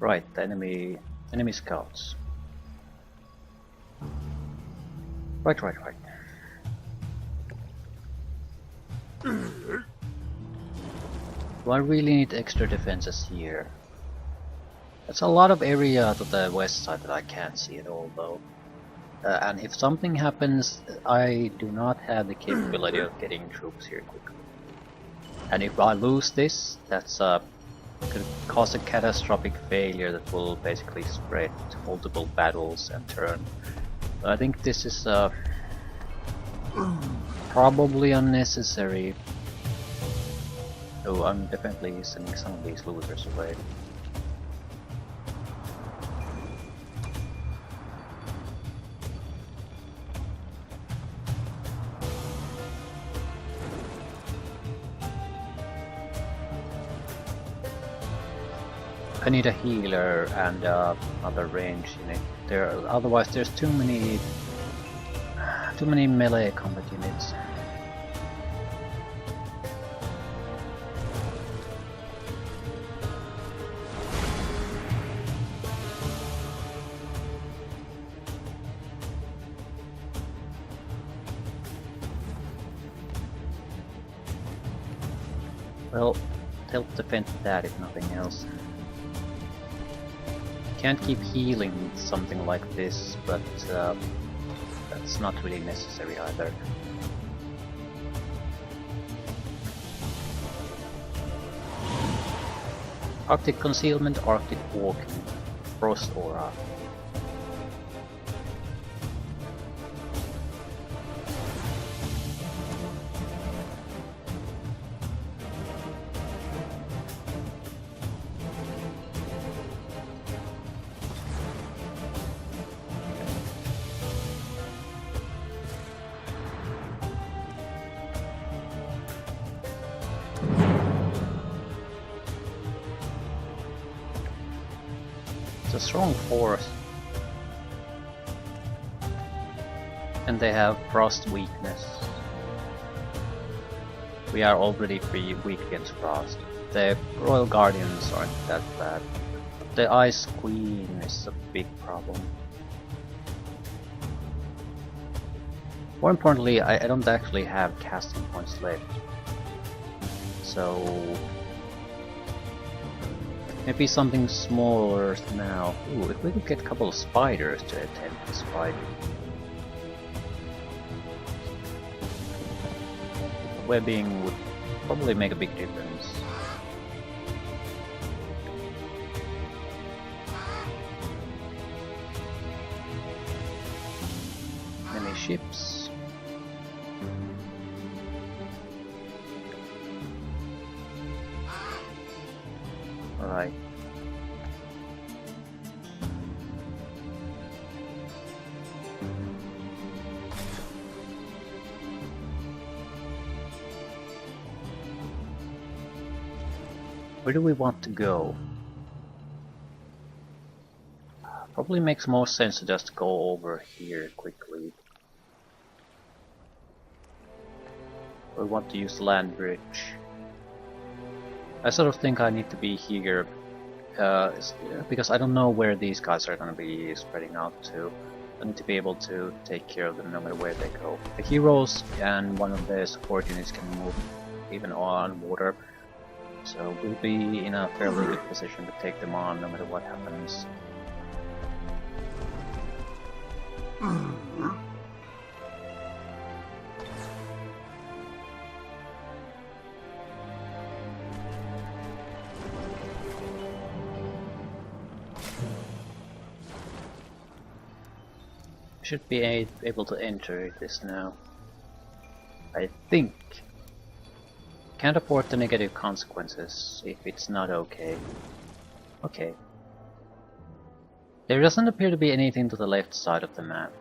Right, the enemy scouts. Right. Do I really need extra defenses here? There's a lot of area to the west side that I can't see at all though. And if something happens, I do not have the capability of getting troops here quickly. And if I lose this, that's could cause a catastrophic failure that will basically spread to multiple battles and turn. So I think this is probably unnecessary. So I'm definitely sending some of these losers away. I need a healer and another range unit. Otherwise there's too many melee combat units. Well, help defend that if nothing else. Can't keep healing something like this, but that's not really necessary either. Arctic concealment, Arctic walking, frost aura. A strong force, and they have frost weakness. We are already pretty weak against frost. The Royal Guardians aren't that bad. The Ice Queen is a big problem. More importantly, I don't actually have casting points left, so maybe something smaller now. Ooh, if we could get a couple of spiders to attend this fight. Webbing would probably make a big difference. Many ships. Alright. Where do we want to go? Probably makes more sense to just go over here quickly. We want to use the land bridge. I sort of think I need to be here because I don't know where these guys are going to be spreading out to. I need to be able to take care of them no matter where they go. The heroes and one of the support units can move even on water, so we'll be in a fairly good position to take them on no matter what happens. Should be able to enter this now. I think. Can't afford the negative consequences if it's not okay. Okay. There doesn't appear to be anything to the left side of the map.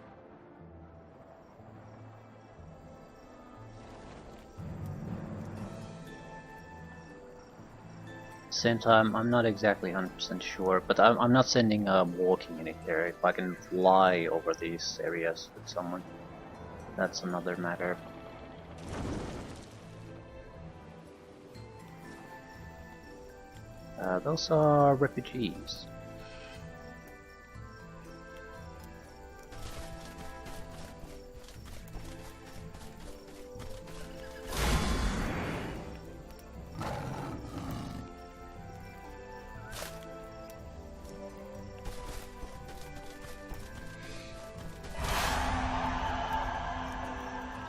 Same time, I'm not exactly 100% sure, but I'm not sending a walking unit there. If I can fly over these areas with someone, that's another matter. Those are refugees.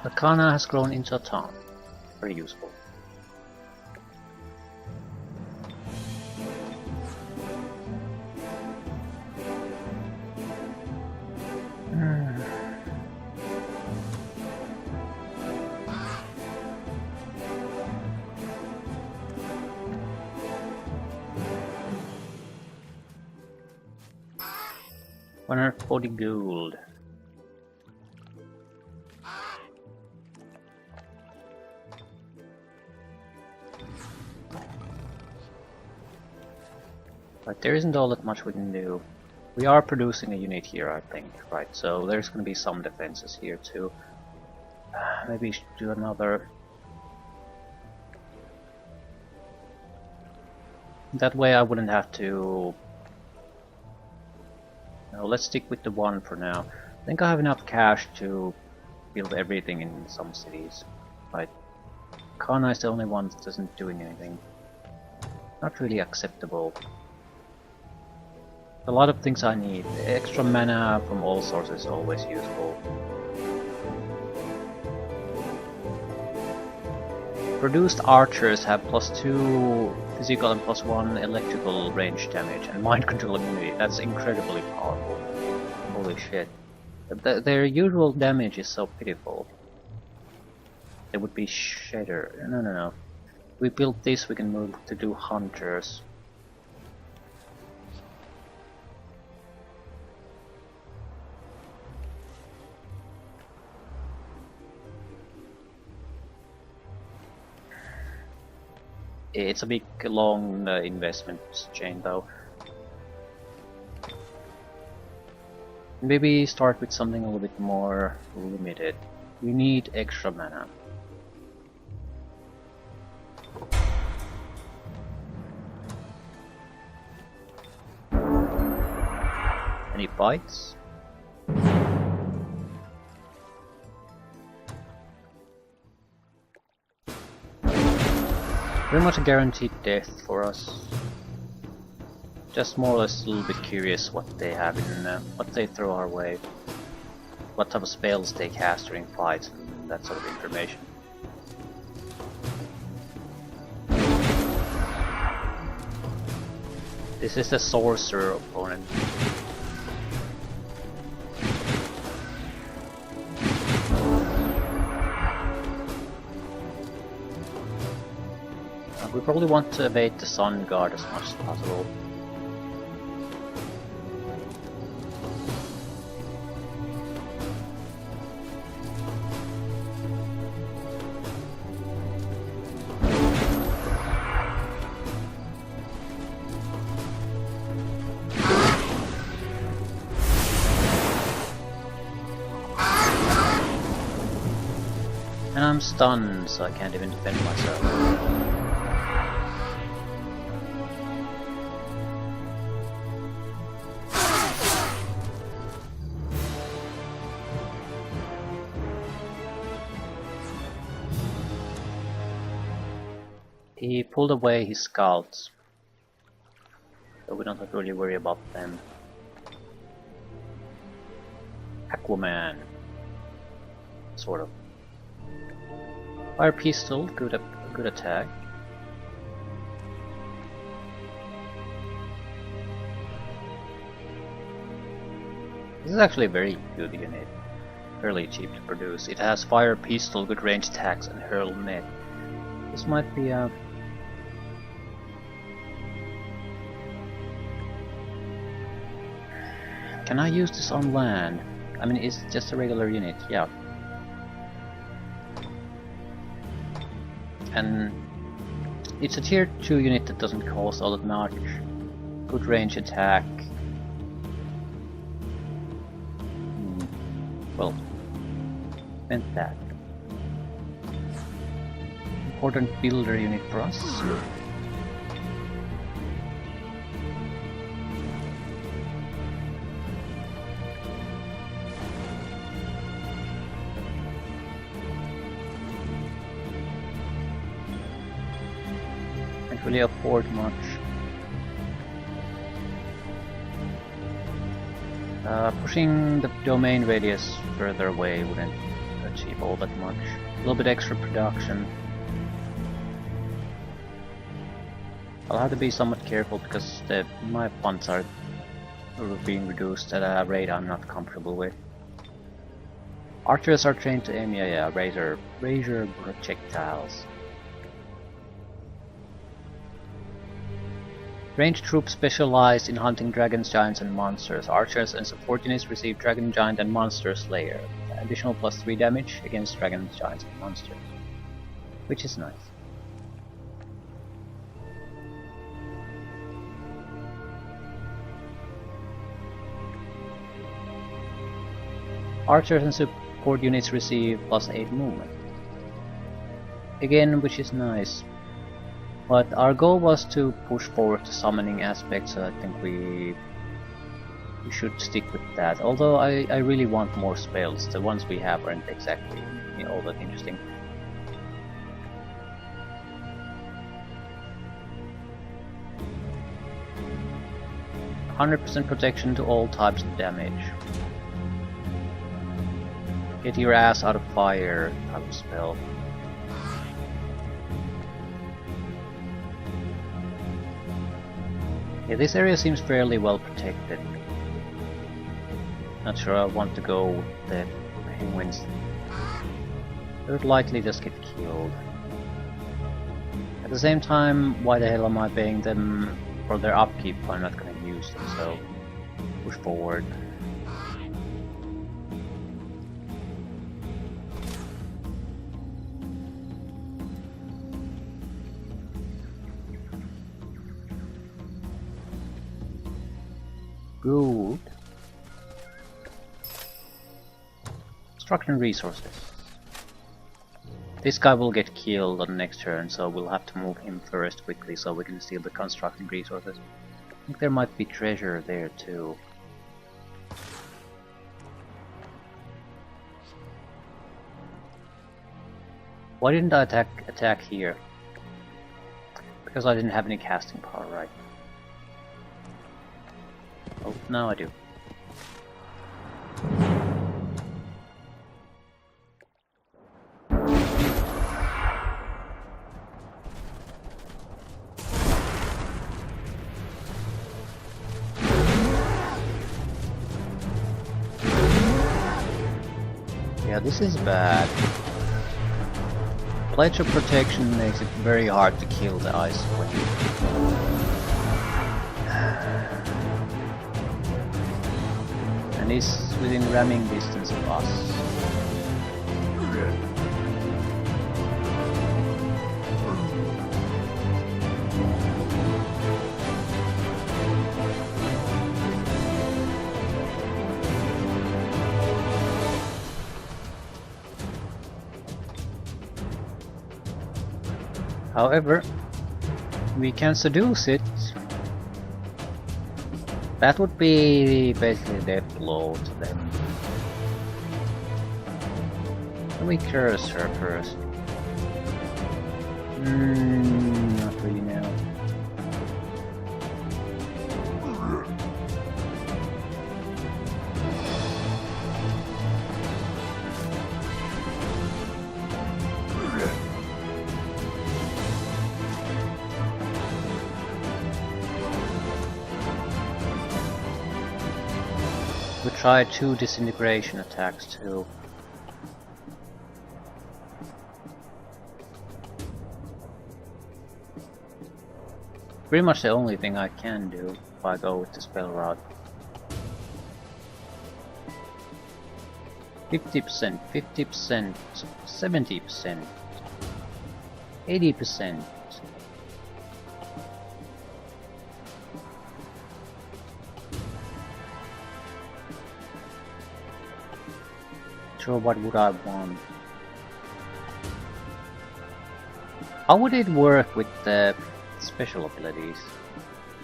Lakana has grown into a town. Very useful. $140 gold. Right, there isn't all that much we can do. We are producing a unit here, I think, right, so there's gonna be some defenses here too. Maybe we should do another. That way I wouldn't have to... No, let's stick with the one for now. I think I have enough cash to build everything in some cities. Right. Kana is the only one that isn't doing anything. Not really acceptable. A lot of things I need. Extra mana from all sources is always useful. Produced archers have +2 physical and +1 electrical range damage and mind control immunity. That's incredibly powerful. Holy shit. Their usual damage is so pitiful. It would be shader. No. We built this, we can move to do hunters. It's a big, long investment chain though. Maybe start with something a little bit more limited. We need extra mana. Any bites? Pretty much a guaranteed death for us. Just more or less a little bit curious what they have in what they throw our way. What type of spells they cast during fights and that sort of information. This is the sorcerer opponent. We probably want to evade the Sun Guard as much as possible. And I'm stunned, so I can't even defend myself. He pulled away his scouts, so we don't have to really worry about them. Aquaman, sort of. Fire pistol, good attack. This is actually a very good unit, fairly cheap to produce. It has fire pistol, good range attacks, and hurl net. This might be a... Can I use this on land? I mean, it's just a regular unit, yeah. And it's a tier 2 unit that doesn't cost all that much. Good range attack. Well, meant that. Important builder unit for us. Can't really afford much. Pushing the domain radius further away wouldn't achieve all that much. A little bit extra production. I'll have to be somewhat careful because my funds are being reduced at a rate I'm not comfortable with. Archers are trained to aim, razor projectiles. Ranged troops specialized in hunting dragons, giants, and monsters. Archers and support units receive dragon, giant, and monster slayer. Additional +3 damage against dragons, giants, and monsters. Which is nice. Archers and support units receive +8 movement. Again, which is nice. But our goal was to push forward the summoning aspect, so I think we should stick with that. Although I really want more spells. The ones we have aren't exactly all that interesting. %100% protection to all types of damage. Get your ass out of fire type of spell. Yeah, this area seems fairly well protected. Not sure I want to go with the penguins. They would likely just get killed. At the same time, why the hell am I paying them for their upkeep if I'm not gonna use them, so push forward. Good. Construction resources. This guy will get killed on the next turn, so we'll have to move him first quickly so we can steal the construction resources. I think there might be treasure there too. Why didn't I attack here? Because I didn't have any casting power, right? Oh, now I do. Yeah, this is bad. Pledge of Protection makes it very hard to kill the Ice Queen. And he's within ramming distance of us. However, we can seduce it. That would be basically death blow to them. Can we curse her first? Not really now. We try 2 disintegration attacks too. Pretty much the only thing I can do if I go with the spell route. 50%, 50%, 70%, 80%. Sure, what would I want? How would it work with the special abilities?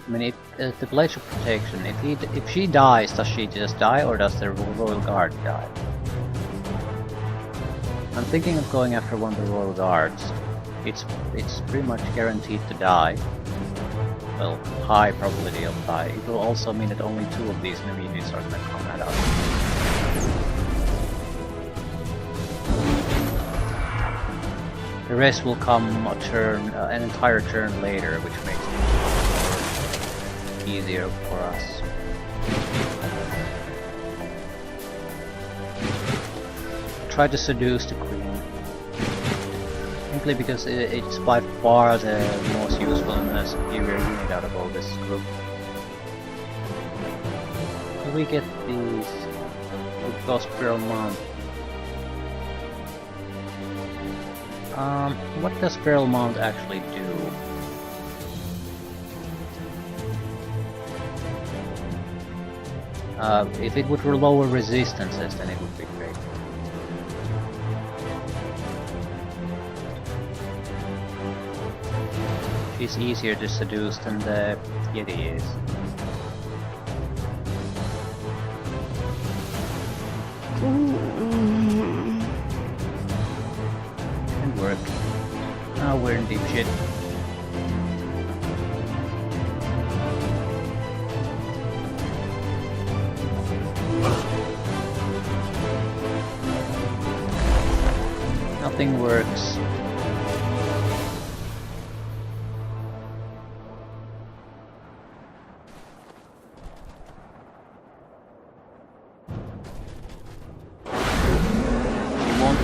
I mean, if the Blade of Protection, if she dies, does she just die, or does the Royal Guard die? I'm thinking of going after one of the Royal Guards. It's pretty much guaranteed to die. Well, high probability of die. It will also mean that only 2 of these enemy units are gonna come out. The rest will come a turn, an entire turn later, which makes it easier for us. Try to seduce the queen, simply because it's by far the most useful and superior unit out of all this group. Do we get these Gospel Mount? What does Feral Mount actually do? If it would lower resistances, then it would be great. She's easier to seduce than the Yeti is. Can work. Now we're in deep shit. Nothing works.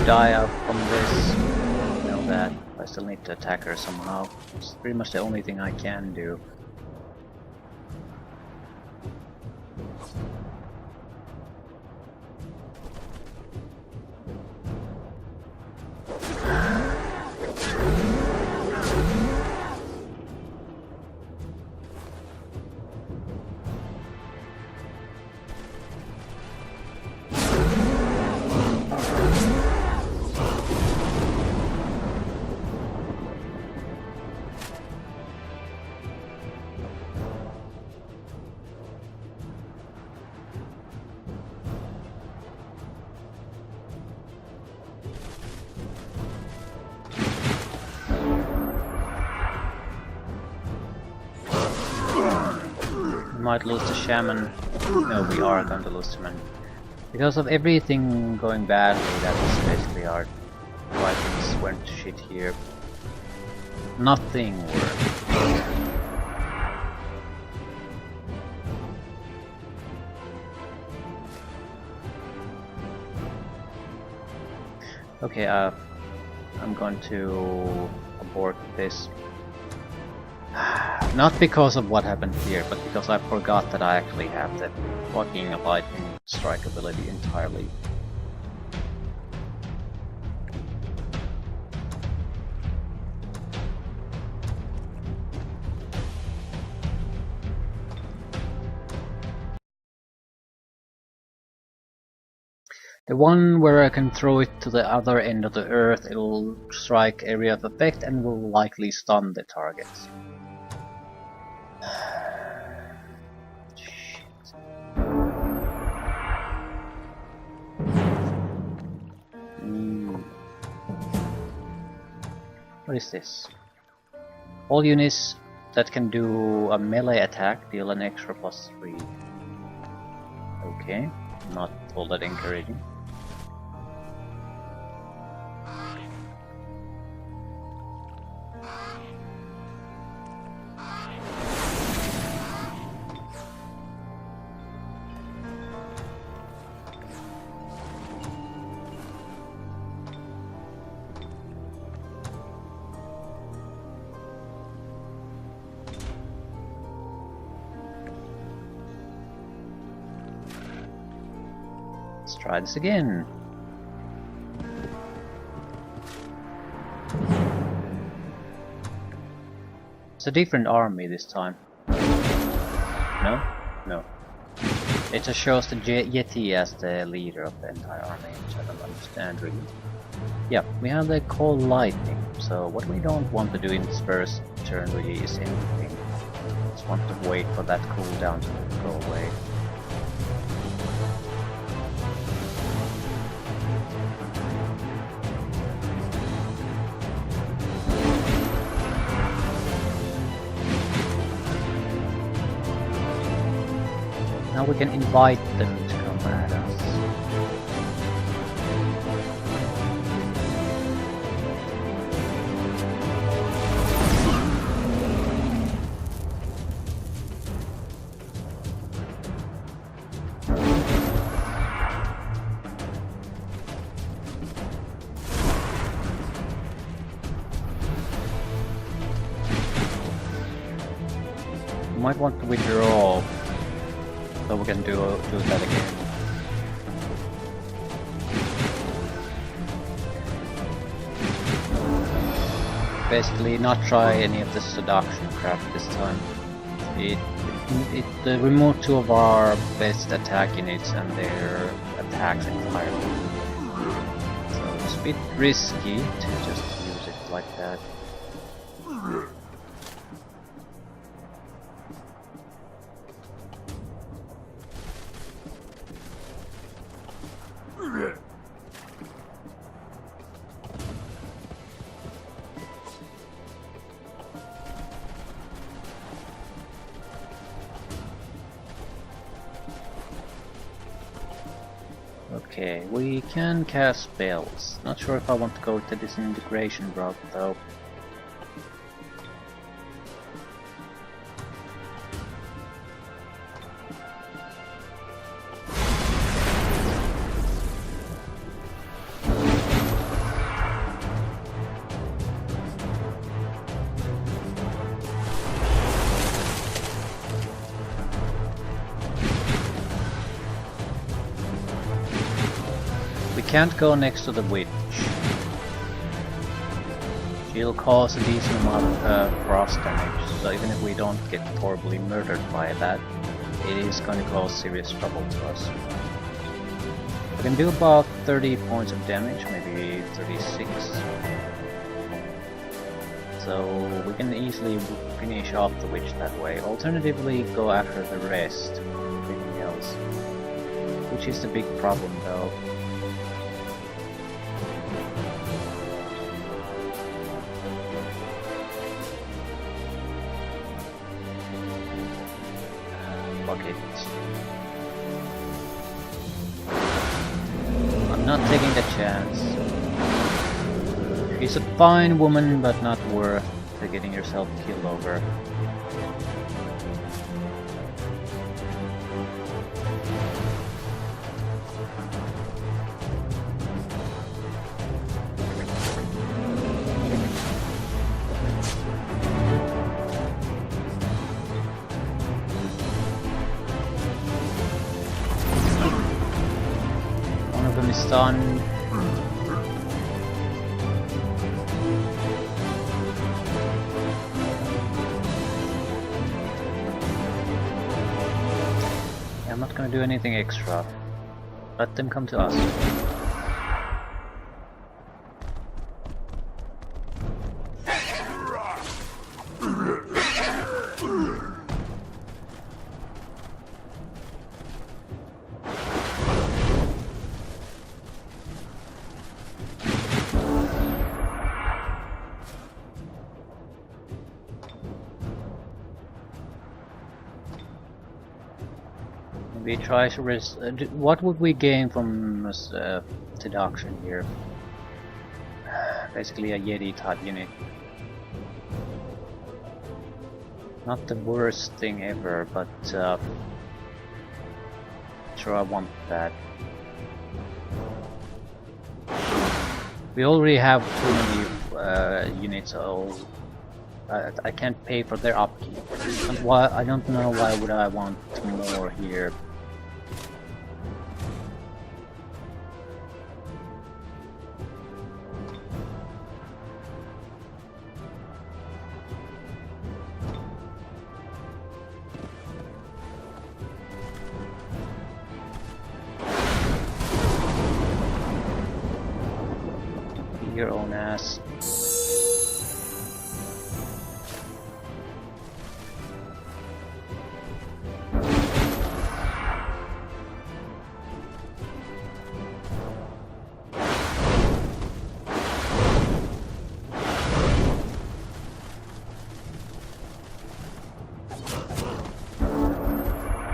Die out from this. I know that. I still need to attack her somehow. It's pretty much the only thing I can do. Might lose the shaman. No, we are going to lose the shaman. Because of everything going badly, that was basically our Vikings went to shit here. Nothing worked. Okay, I'm going to abort this. Not because of what happened here, but because I forgot that I actually have that fucking lightning strike ability entirely. The one where I can throw it to the other end of the earth, it'll strike area of effect and will likely stun the targets. What is this? All units that can do a melee attack deal an extra +3. Okay, not all that encouraging. Let's try this again. It's a different army this time. No? No. It just shows the Yeti as the leader of the entire army, which I don't understand really. Yeah, we have the cold lightning, so what we don't want to do in this first turn really is anything. Just want to wait for that cooldown to go away. Now we can invite them to come at us. might want to withdraw, so we can do that again. Basically, not try any of the seduction crap this time. It removed 2 of our best attack units and their attacks entirely. So it's a bit risky to just use it like that. Okay, we can cast spells. Not sure if I want to go with the disintegration route though. Can't go next to the witch. She'll cause a decent amount of frost damage, so even if we don't get horribly murdered by that, it is going to cause serious trouble to us. We can do about 30 points of damage, maybe 36. So we can easily finish off the witch that way. Alternatively, go after the rest, everything else. Which is the big problem though. I'm not taking the chance. She's a fine woman, but not worth getting yourself killed over. Stunned. Yeah, I'm not gonna do anything extra. Let them come to us. We try to what would we gain from seduction here? Basically a Yeti type unit. Not the worst thing ever, but sure I want that. We already have too many units, so I can't pay for their upkeep. And why? I don't know why would I want more here. Your own ass.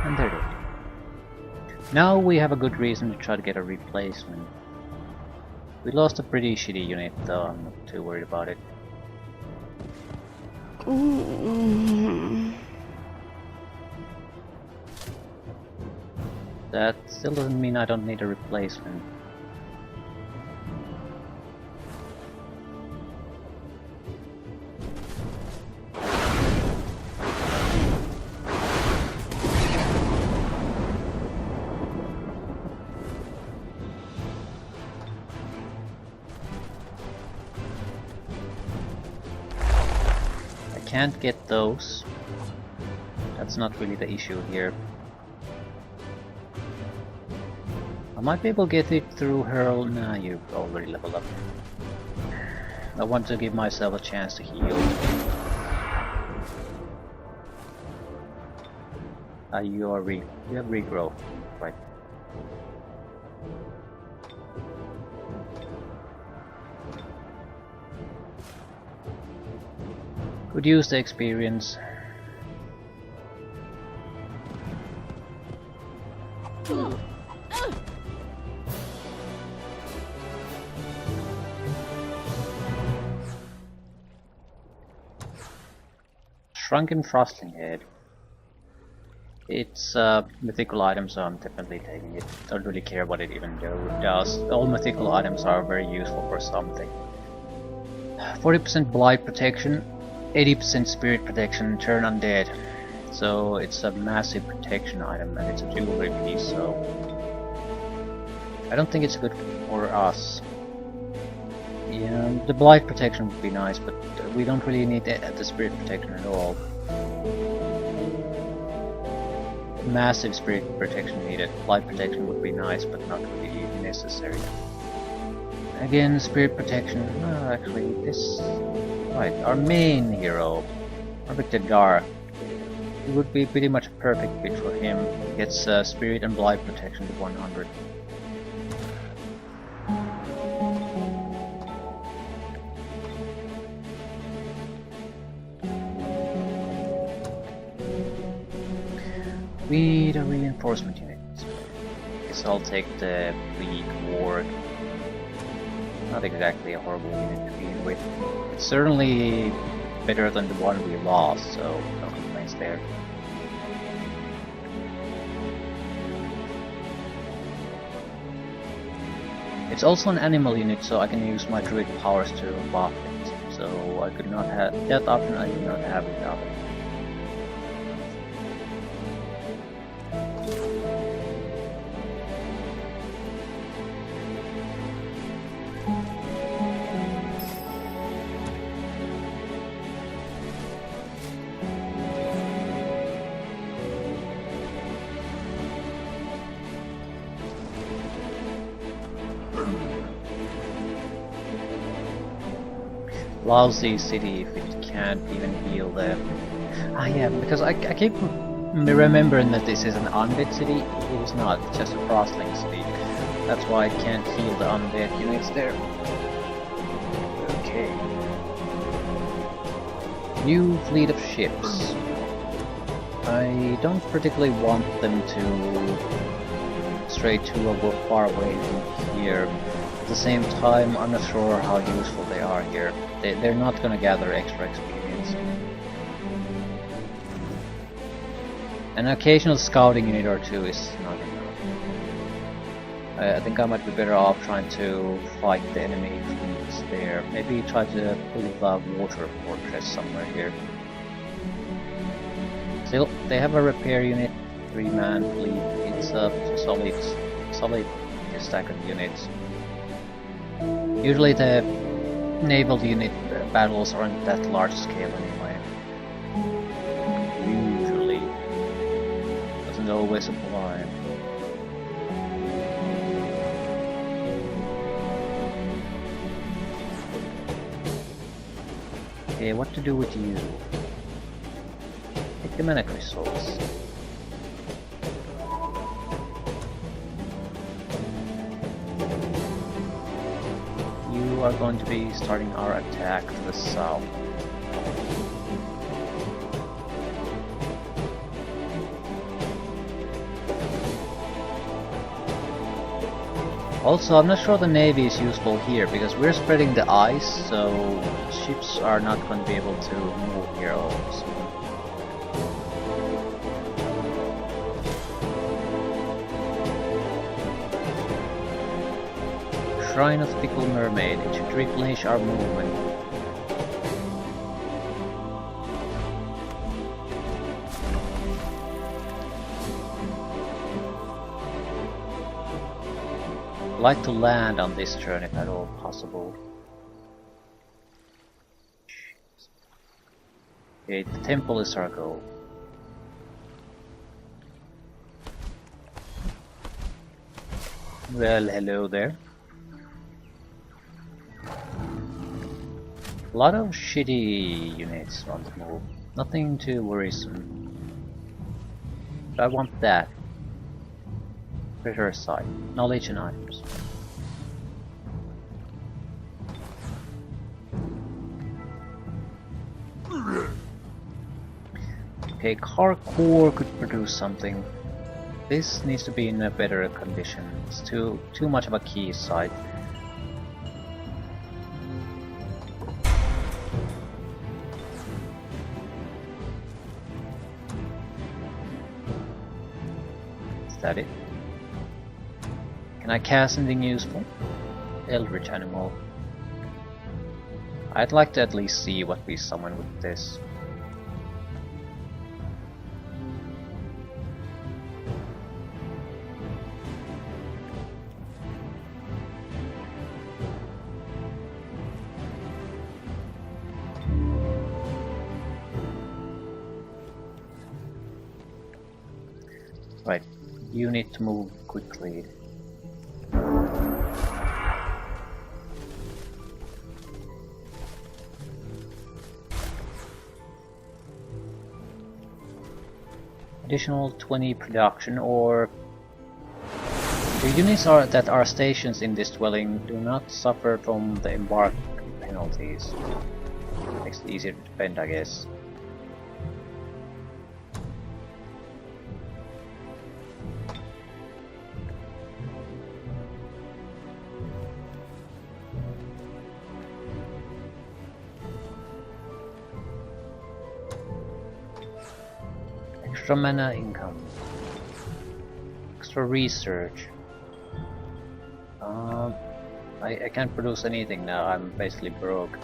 And there it is. Now we have a good reason to try to get a replacement. We lost a pretty shitty unit though, I'm not too worried about it. That still doesn't mean I don't need a replacement. can't get those. That's not really the issue here. I might be able to get it through Hurl. Nah, you already leveled up. I want to give myself a chance to heal. You have regrow, right? Could use the experience. Shrunken Frostling Head. It's a mythical item, so I'm definitely taking it. Don't really care what it even does. All mythical items are very useful for something. 40% blight protection, 80% spirit protection, turn undead. So it's a massive protection item, and it's a jewelry piece, so I don't think it's good for us. Yeah, the blight protection would be nice, but we don't really need the spirit protection at all. Massive spirit protection needed. Blight protection would be nice, but not really necessary. Again, spirit protection. Actually, this... Right, our main hero, Arbik the Dark. It would be pretty much a perfect fit for him. He gets spirit and blight protection to 100. With a reinforcement unit. Guess I'll take the Bleak Ward. Not exactly a horrible unit to begin with. It's certainly better than the one we lost, so no complaints there. It's also an animal unit, so I can use my druid powers to buff it. So I could not have that option. I did not have without it. Lousy city if it can't even heal them. Ah yeah, because I keep remembering that this is an undead city. It is not, it's just a frostling city. That's why it can't heal the undead units there. Okay. New fleet of ships. I don't particularly want them to stray too far away from here. At the same time, I'm not sure how useful they are here. They're not gonna gather extra experience. An occasional scouting unit or two is not enough. I think I might be better off trying to fight the enemy fleets there. Maybe try to build a water fortress somewhere here. Still, they have a repair unit, 3-man fleet. It's a solid stack of units. Usually the naval unit battles aren't that large scale anyway. Usually. Doesn't always apply. Okay, what to do with you? Take the mana crystals. You are going to be starting our attack to the south. Also, I'm not sure the navy is useful here because we're spreading the ice, so ships are not going to be able to move here also. Shrine of Fickle Mermaid. It should replenish our movement. I'd like to land on this turn if at all possible. Okay, the temple is our goal. Well, hello there. A lot of shitty units on the move. Nothing too worrisome. But I want that. Treasure side. Knowledge and items. Okay, Carcore could produce something. This needs to be in a better condition. It's too much of a key site. Is that it? Can I cast anything useful? Eldritch animal. I'd like to at least see what we summon with this. Right, you need to move quickly. Additional 20 production, or the units that are stationed in this dwelling do not suffer from the embark penalties. Makes it easier to defend, I guess. Extra mana income. Extra research. I can't produce anything now, I'm basically broke.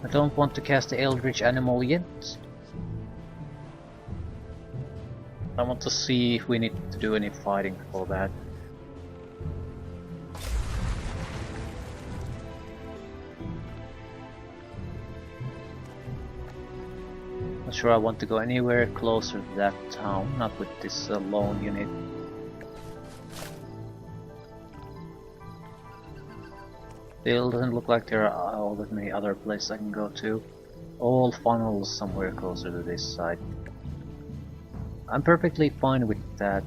I don't want to cast the Eldritch Animal yet. I want to see if we need to do any fighting for that. Not sure I want to go anywhere closer to that town, not with this lone unit. Still doesn't look like there are all that many other places I can go to. All funnels somewhere closer to this side. I'm perfectly fine with that.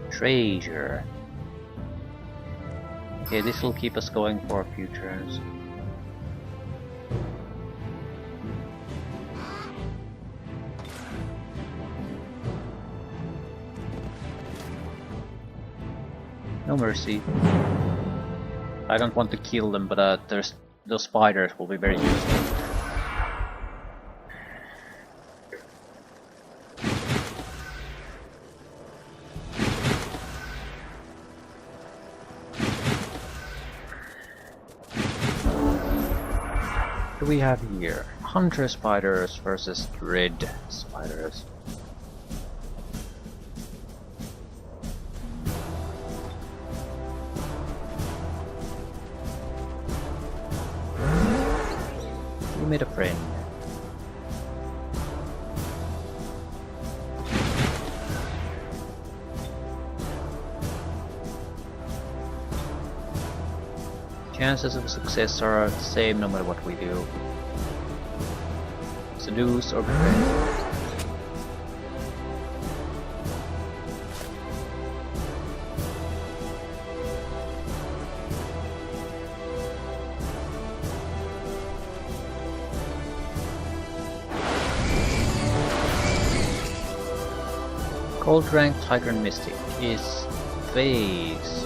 Treasure. Okay, this will keep us going for a few turns. No mercy. I don't want to kill them, but those spiders will be very useful. What do we have here? Hunter spiders versus dread spiders. You made a friend. Chances of success are the same no matter what we do. Seduce or befriend. Cold rank Tiger and Mystic is phase.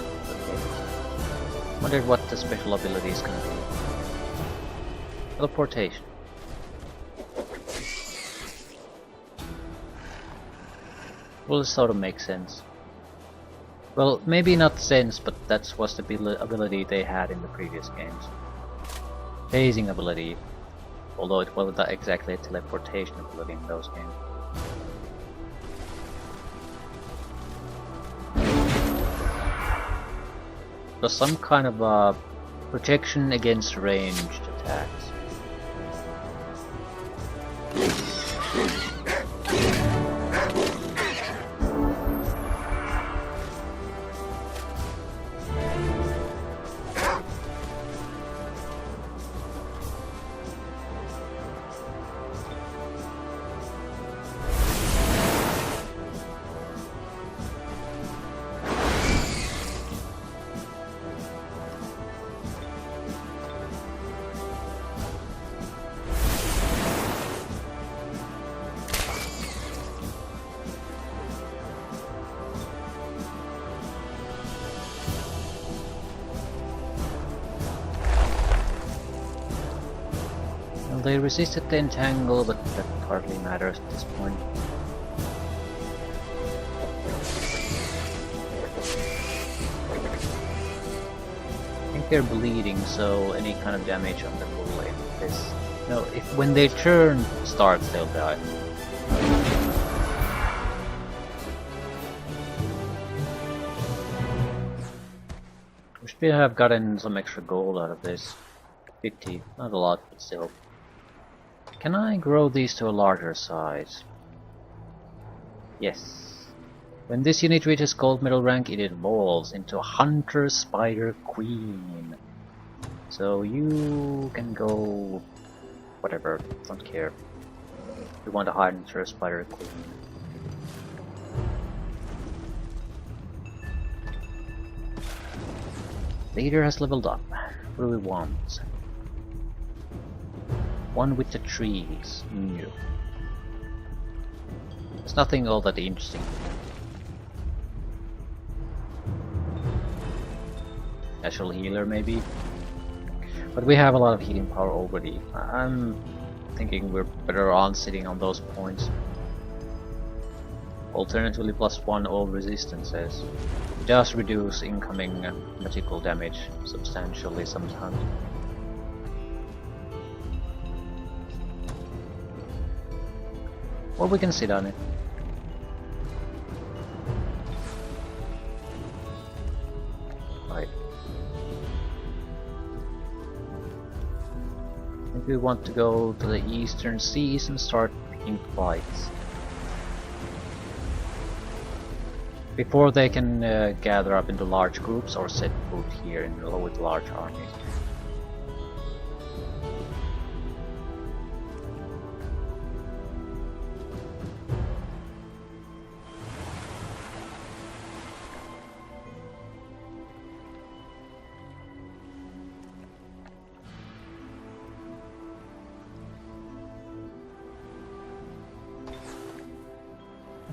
Wonder what the special ability is gonna be. Teleportation. Well, this sort of makes sense. Well, maybe not sense, but that was the ability they had in the previous games. Phasing ability. Although it wasn't exactly a teleportation ability in those games. It was some kind of protection against ranged attacks. They resisted the entangle, but that hardly matters at this point. I think they're bleeding, so any kind of damage on them will end this. No, if when their turn starts, they'll die. We should have gotten some extra gold out of this. 50, not a lot, but still. Can I grow these to a larger size? Yes. When this unit reaches gold medal rank, it evolves into a Hunter Spider Queen. So you can go... whatever, don't care. We want a Hunter Spider Queen. Leader has leveled up. What do we want? One with the trees. New. There's nothing all that interesting. Natural healer maybe? But we have a lot of healing power already. I'm thinking we're better on sitting on those points. Alternatively +1 all resistances. It does reduce incoming magical damage substantially sometimes. Or we can sit on it. Right. I think we want to go to the eastern seas and start picking fights. Before they can gather up into large groups or set foot here with large armies.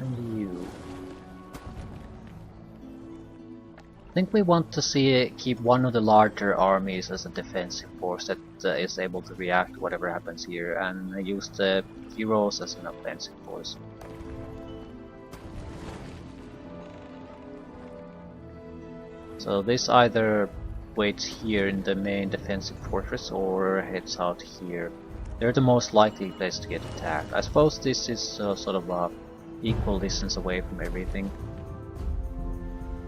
And you. I think we want to keep one of the larger armies as a defensive force that is able to react to whatever happens here, and use the heroes as an offensive force. So this either waits here in the main defensive fortress or heads out here. They're the most likely place to get attacked. I suppose this is sort of a equal distance away from everything.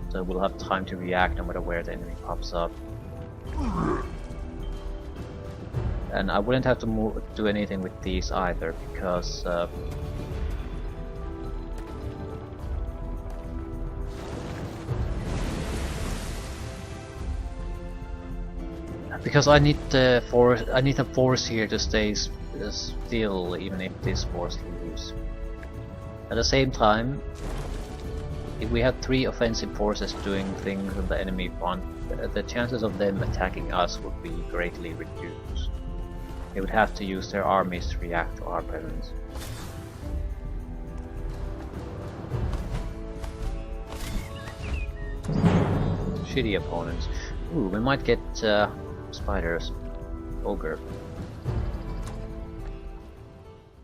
So we'll have time to react no matter where the enemy pops up. And I wouldn't have to do anything with these either, because I need the force. I need a force here to stay still, even if this force leaves. At the same time, if we had 3 offensive forces doing things on the enemy front, the chances of them attacking us would be greatly reduced. They would have to use their armies to react to our presence. Shitty opponents. Ooh, we might get spiders. Ogre.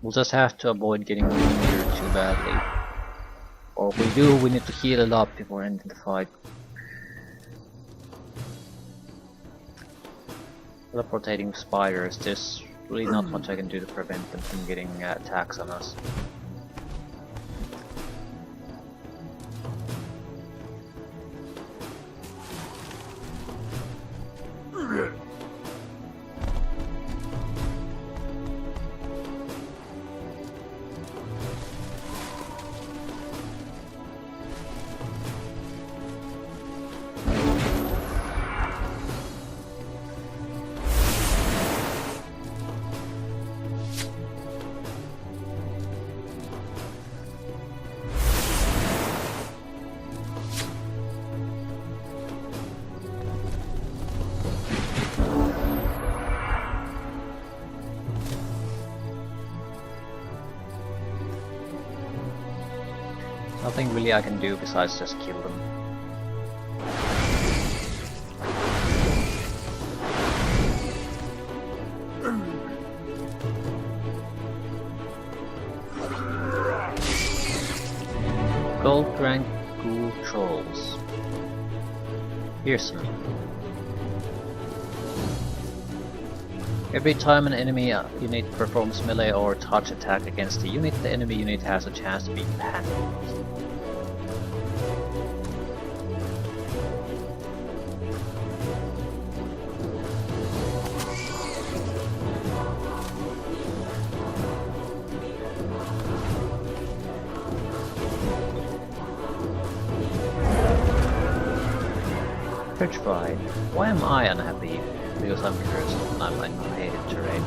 We'll just have to avoid getting injured too badly. Or if we do, we need to heal it up before ending the fight. Teleportating spiders, there's Really not much I can do to prevent them from getting attacks on us. Nothing really I can do besides just kill them. Gold rank ghoul trolls. Fearsome. Every time an enemy unit performs melee or touch attack against a unit, the enemy unit has a chance to be panicked. Petrified. Why am I unhappy? Because I'm cursed and I'm in hated terrain.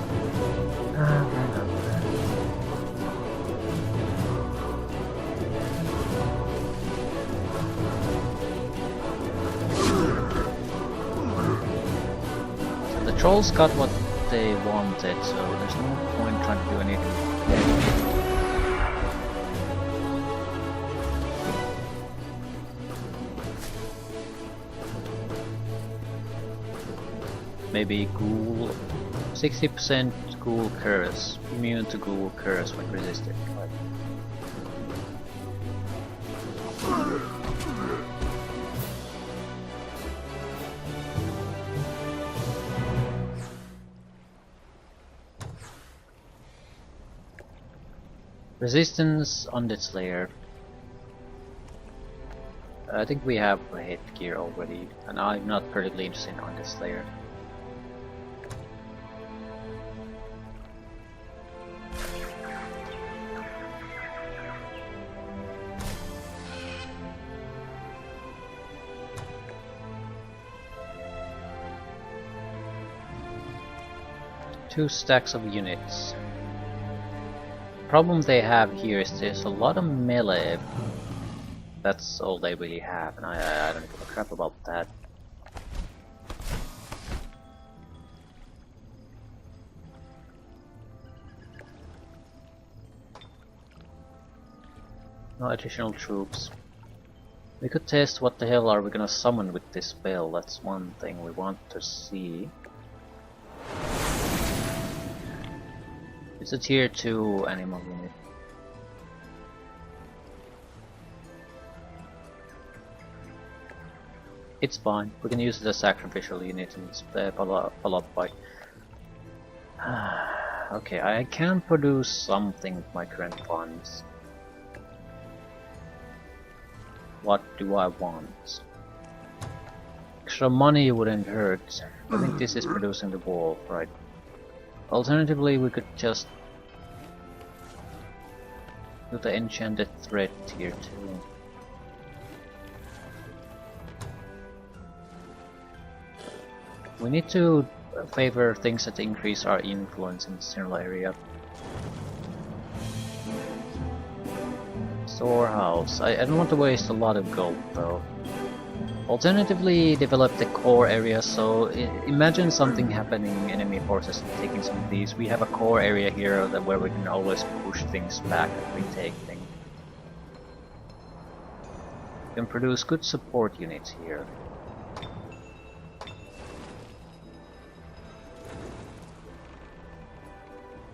So the trolls got what they wanted, so there's no point trying to do anything. Maybe ghoul, 60% ghoul curse, immune to ghoul curse when resisted. Resistance on this layer. I think we have a headgear already, and I'm not particularly interested on this layer. Two stacks of units. Problem they have here is there's a lot of melee. That's all they really have, and I don't give a crap about that. No additional troops. We could test what the hell are we gonna summon with this spell. That's one thing we want to see. It's a tier 2 animal unit. It's fine, we can use it as a sacrificial unit and follow up by... Okay, I can produce something with my current funds. What do I want? Extra money wouldn't hurt. I think this is producing the wall, right? Alternatively, we could just do the enchanted thread tier 2. We need to favor things that increase our influence in this general area. Storehouse. I don't want to waste a lot of gold though. Alternatively, develop the core area, so imagine something happening, enemy forces taking some of these. We have a core area here where we can always push things back and retake things. We can produce good support units here.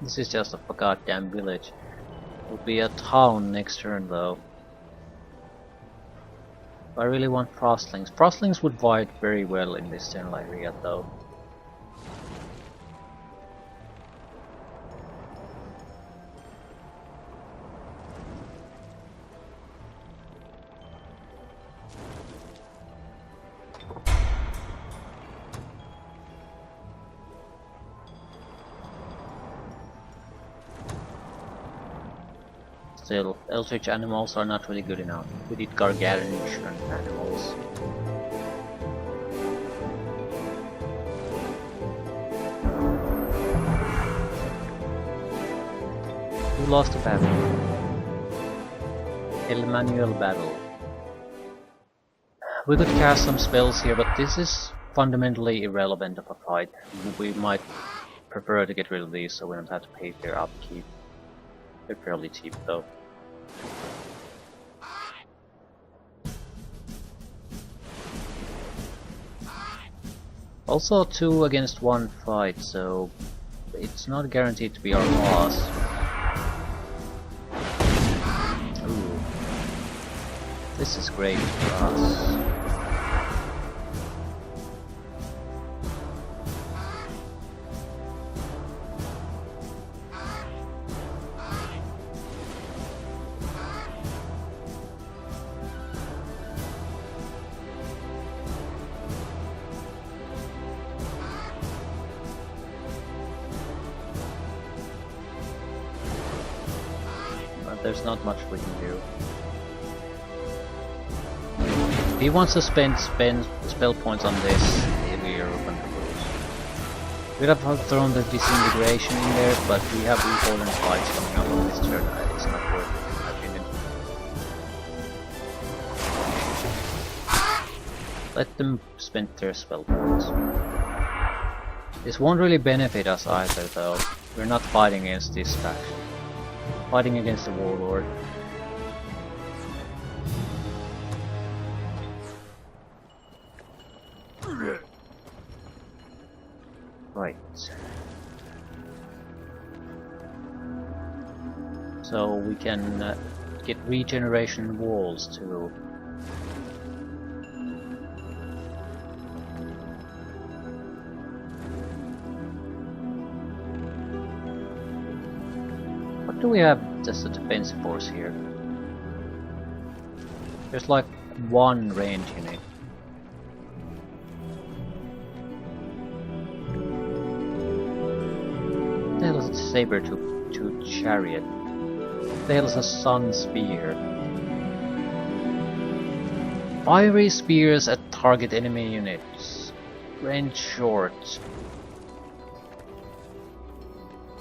This is just a goddamn village. Will be a town next turn though. I really want frostlings. Frostlings would fight very well in this general area though. Still, eldritch animals are not really good enough. We need gargantuan animals. We lost a battle. El Manuel battle. We could cast some spells here, but this is fundamentally irrelevant of a fight. We might prefer to get rid of these so we don't have to pay for their upkeep. They're fairly cheap though. Also 2 against 1 fight, so it's not guaranteed to be our loss. Ooh. This is great for us. There's not much we can do. If he wants to spend spell points on this, we are open to lose. We'd have thrown the disintegration in there, but we have important fights coming up on this turn. It's not worth it, in my opinion. Let them spend their spell points. This won't really benefit us either, though. We're not fighting against this faction. Fighting against the warlord. Right. So we can get regeneration walls too. What do we have as a defensive force here? There's like 1 range unit. What the hell is a saber-tooth chariot? What the hell is a sun spear? Fiery spears at target enemy units. Range short.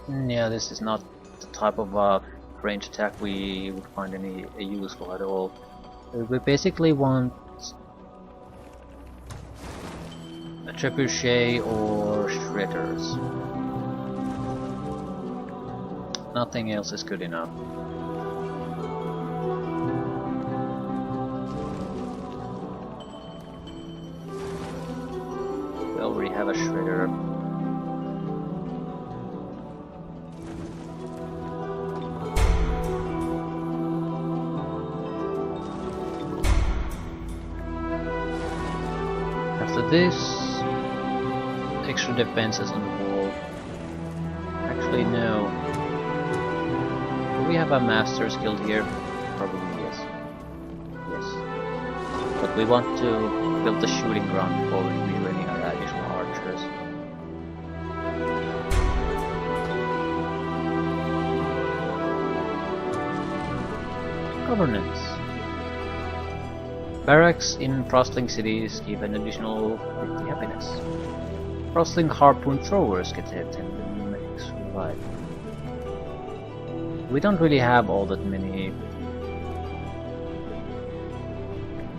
Yeah, this is not the type of range attack we would find any useful at all. We basically want a trebuchet or shredders. Nothing else is good enough. We already have a shredder. After this, extra defenses on the wall. Actually, no. Do we have a master skill here? Probably yes. Yes. But we want to build the shooting ground before we rear any additional archers. Governance. Barracks in Frostling cities give an additional 50 happiness. Frostling harpoon throwers get a 10 medics revive. We don't really have all that many.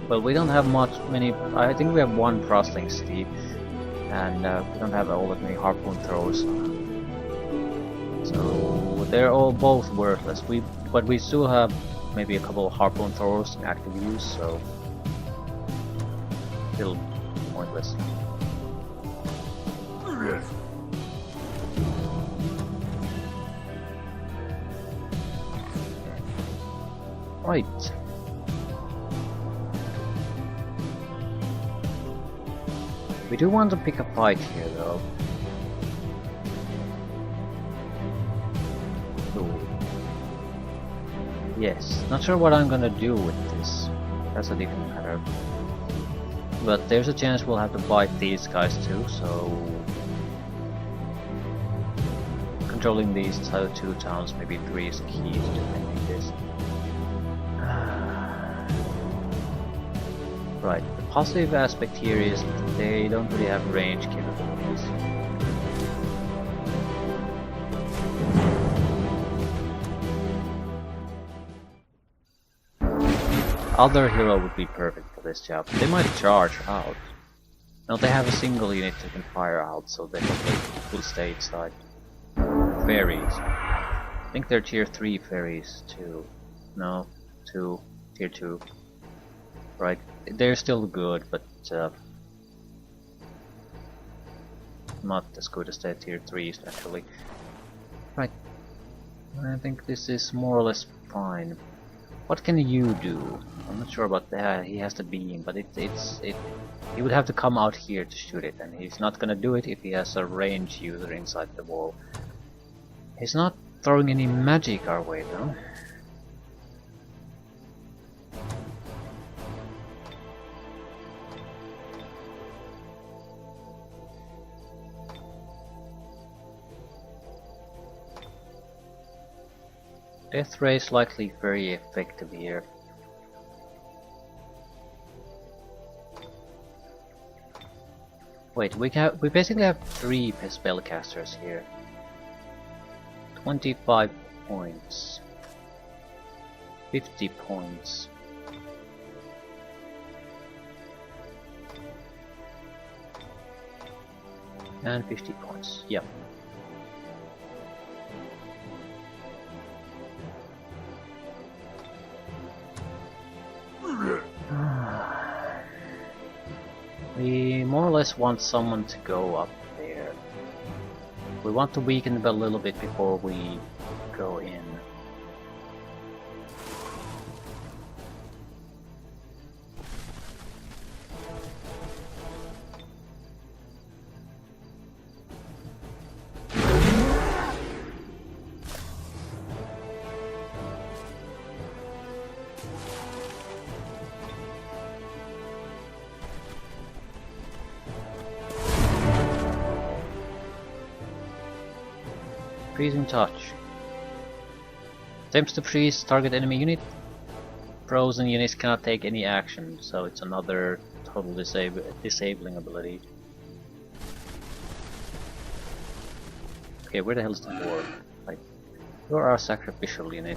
Well, we don't have many. I think we have 1 Frostling city, and we don't have all that many harpoon throwers. So they're all both worthless. But we still have maybe a couple of harpoon throwers in active use, so still pointless. Right. We do want to pick a fight here, though. Ooh. Yes, not sure what I'm gonna do with this. That's a different matter. But there's a chance we'll have to fight these guys too, so controlling these 2 towns, maybe 3 is key to defending this. Right, the positive aspect here is that they don't really have range capabilities. Other hero would be perfect for this job. They might charge out. No, they have a single unit that can fire out, so they will stay inside. Fairies. I think they're tier 3 fairies too. No, 2, tier 2. Right, they're still good, but not as good as the tier 3s actually. Right, I think this is more or less fine. What can you do? I'm not sure about that. He has the beam, but he would have to come out here to shoot it, and he's not gonna do it if he has a range user inside the wall. He's not throwing any magic our way though. Death ray is likely very effective here. Wait, we basically have 3 spellcasters here. 25 points. 50 points. And 50 points, yep. We more or less want someone to go up there. We want to weaken them a little bit before we go in. Freezing touch. Attempts to freeze target enemy unit. Frozen units cannot take any action, so it's another total disabling ability. Okay, where the hell is the dwarf? Like, you're our sacrificial unit.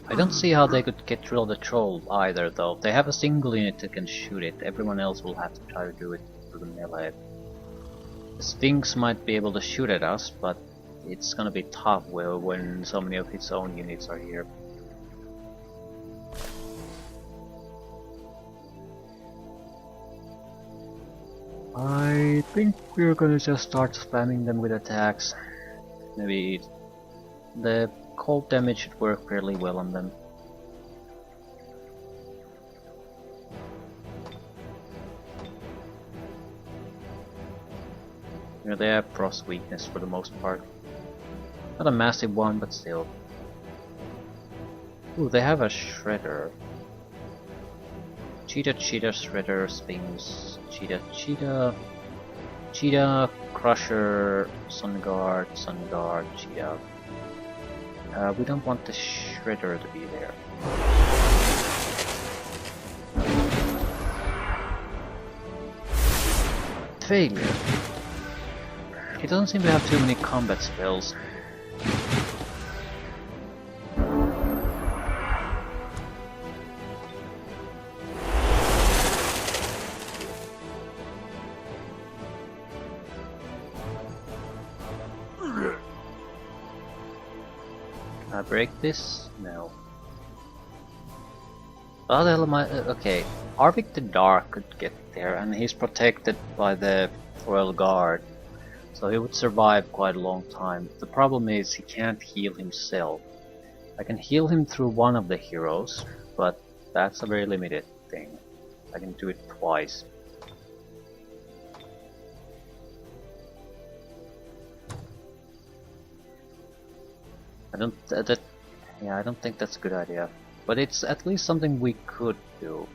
I don't see how they could get through the troll either, though. They have a single unit that can shoot it. Everyone else will have to try to do it through the melee. The Sphinx might be able to shoot at us, but it's gonna be tough when so many of its own units are here. I think we're gonna just start spamming them with attacks. Maybe the cold damage should work fairly well on them. You know, they have frost weakness for the most part. Not a massive one, but still. Ooh, they have a shredder. Cheetah, shredder, sphinx, cheetah, crusher, sun guard, cheetah. We don't want the shredder to be there. Failure. He doesn't seem to have too many combat spells. Can I break this? No. How the hell am I? Okay, Arvik the Dark could get there, and he's protected by the Royal Guard. So he would survive quite a long time. The problem is he can't heal himself. I can heal him through one of the heroes, but that's a very limited thing. I can do it twice. I don't think that's a good idea. But it's at least something we could do.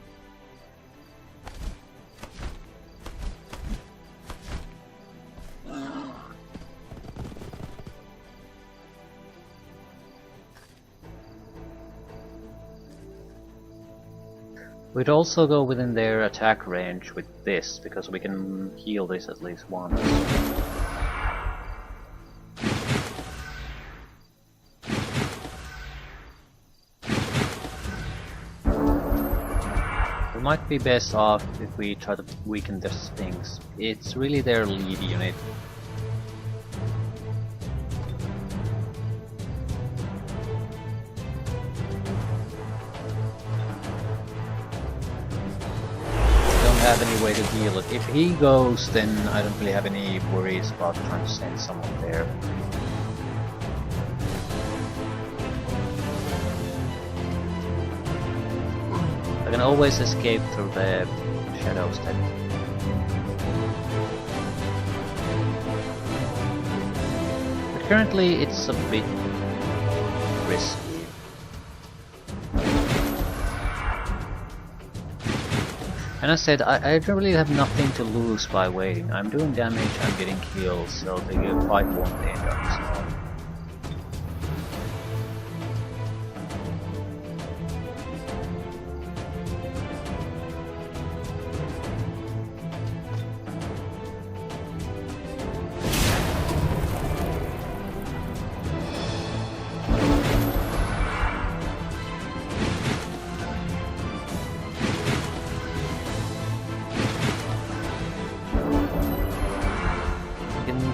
We'd also go within their attack range with this, because we can heal this at least once. We might be best off if we try to weaken the Sphinx. It's really their lead unit. Have any way to deal it. If he goes, then I don't really have any worries about trying to send someone there. I can always escape through the shadows then. But currently it's a bit risky. And I said, I really have nothing to lose by waiting. I'm doing damage, I'm getting kills, so the fight won't end up. So.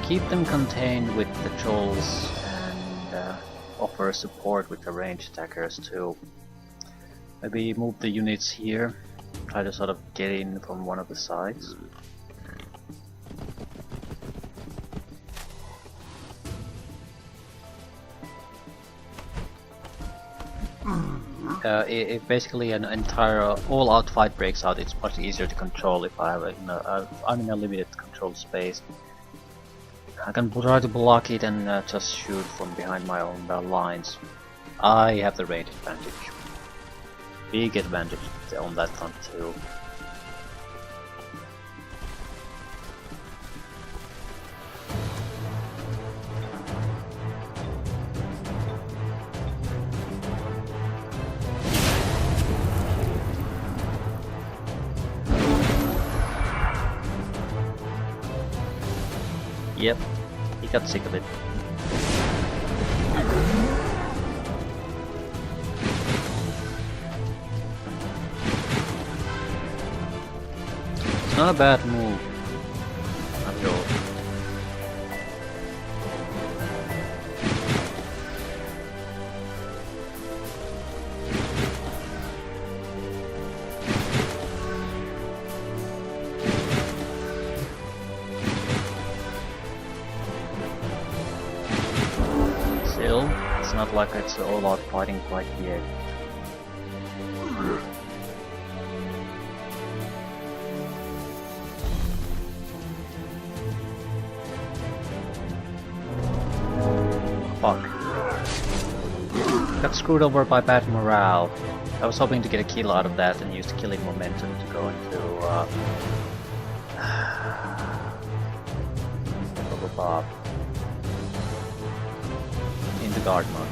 Keep them contained with the trolls and offer support with the ranged attackers too. Maybe move the units here, try to sort of get in from one of the sides. If basically an entire all-out fight breaks out, it's much easier to control if I'm in a limited control space. I can try to block it and just shoot from behind my own lines. I have the range advantage. Big advantage on that front too. Yep, he got sick of it. It's not a bad move, after all. It's not like it's all out fighting quite yet. Fuck. Got screwed over by bad morale. I was hoping to get a kill out of that and use the killing momentum to go into Bob. In the guard mode.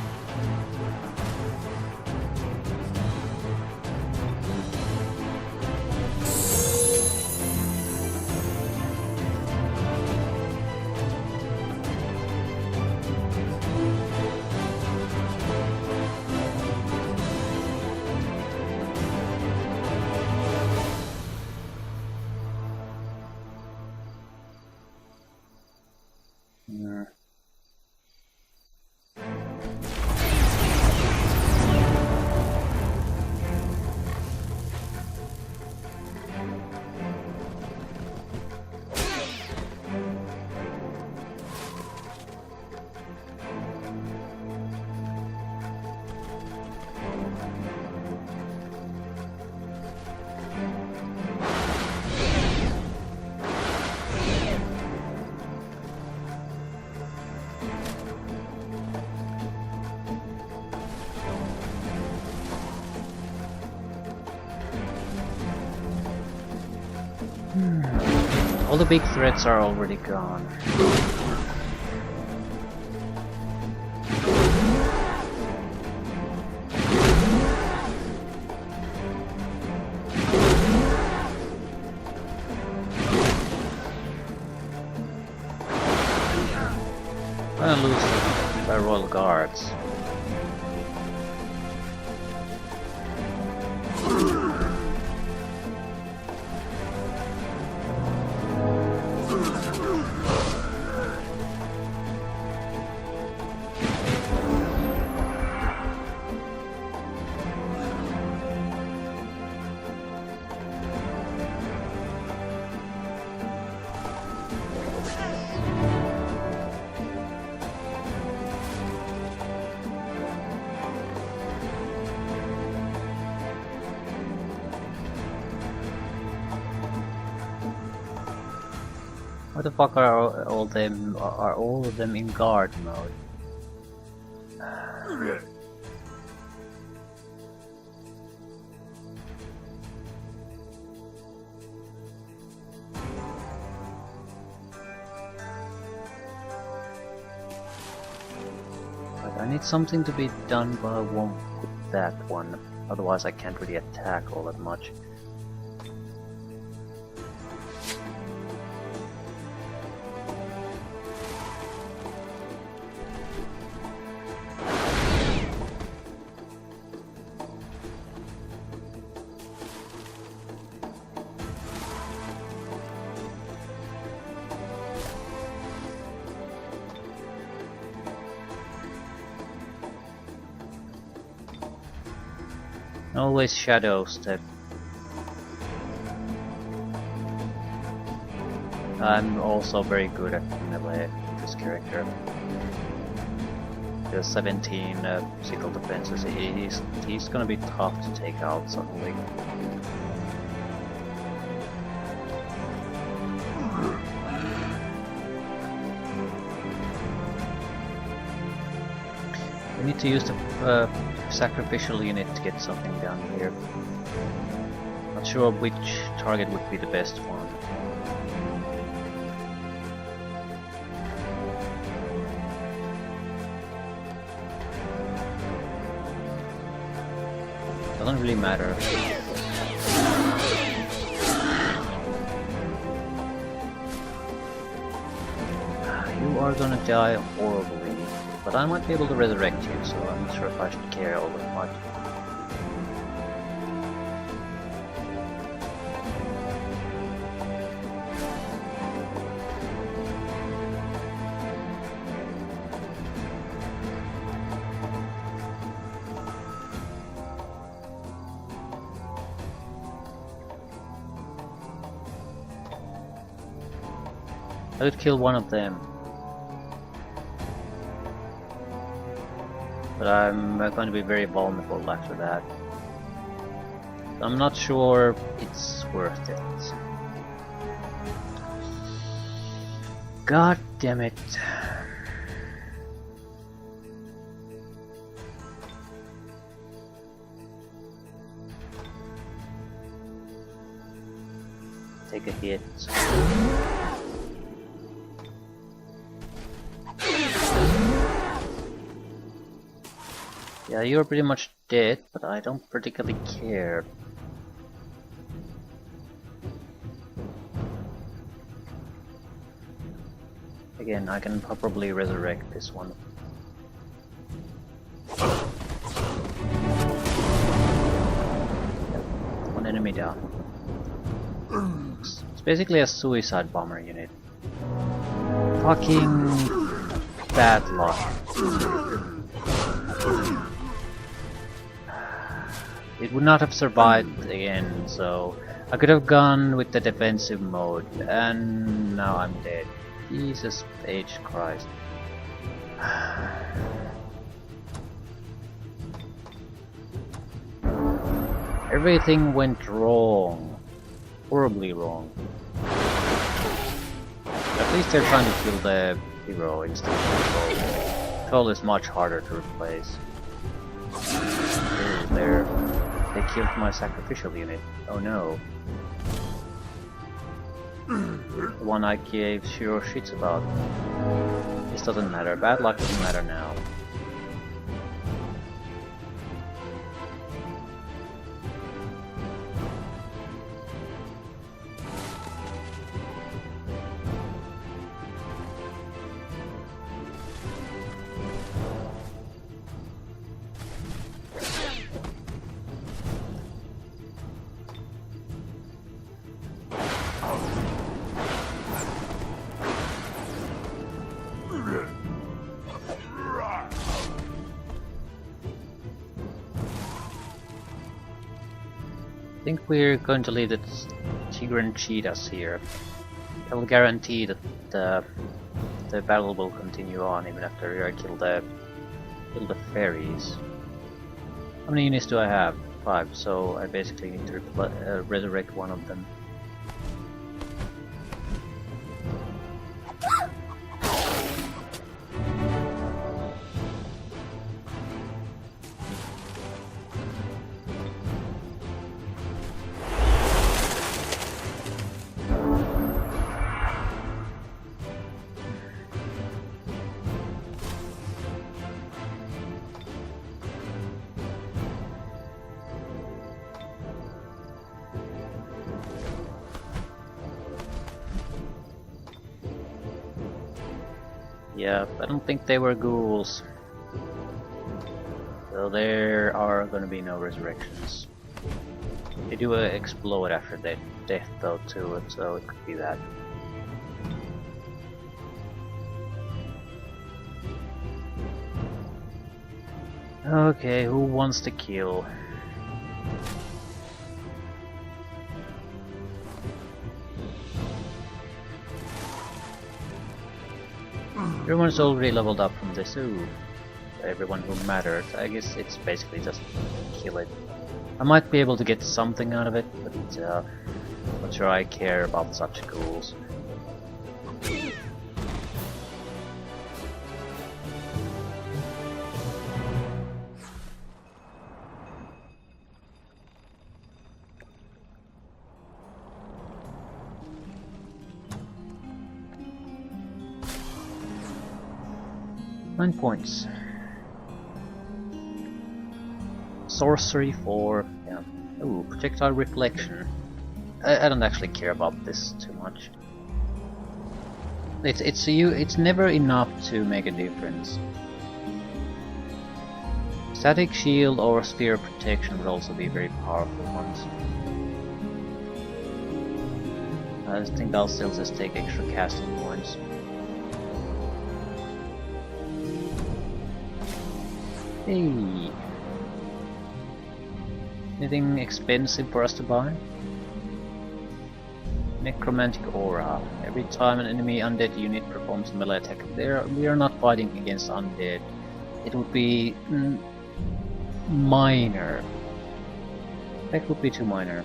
All the big threats are already gone. I'm gonna lose by Royal Guards. Why the fuck are all of them in guard mode? But I need something to be done, but I won't put that one. Otherwise I can't really attack all that much. Always shadow step. I'm also very good at melee with this character. The 17 physical defenses, he's gonna be tough to take out suddenly. We need to use the sacrificial unit to get something done here. Not sure which target would be the best one. Doesn't really matter. You are gonna die horribly. But I might be able to resurrect you, so I'm not sure if I should care all that much. I could kill one of them. But I'm going to be very vulnerable after that. I'm not sure it's worth it. God damn it. Take a hit. Yeah, you're pretty much dead, but I don't particularly care. Again, I can probably resurrect this one. One enemy down. It's basically a suicide bomber unit. Fucking bad luck. It would not have survived again, so I could have gone with the defensive mode, and now I'm dead. Jesus H. Christ. Everything went wrong. Horribly wrong. At least they're trying to kill the hero instead of the troll. Troll is much harder to replace. Ooh, there. They killed my sacrificial unit. Oh no. The one I gave zero shits about. This doesn't matter. Bad luck doesn't matter now. I think we're going to leave the Tigran cheetahs here. It'll guarantee that the battle will continue on even after I kill the fairies. How many units do I have? 5, so I basically need to resurrect one of them. Yeah, I don't think they were ghouls. So there are gonna be no resurrections. They do explode after their death though too, so it could be that. Okay, who wants to kill? Everyone's already leveled up from this. Ooh, everyone who matters. I guess it's basically just kill it. I might be able to get something out of it, but I'm not sure I care about such ghouls. Nine points. Sorcery 4. Yeah. Ooh, projectile reflection. I don't actually care about this too much. It's never enough to make a difference. Static shield or sphere protection would also be very powerful ones. I think I'll still just take extra casting points. Hey. Anything expensive for us to buy? Necromantic Aura. Every time an enemy undead unit performs a melee attack, we are not fighting against undead. It would be minor. That would be too minor.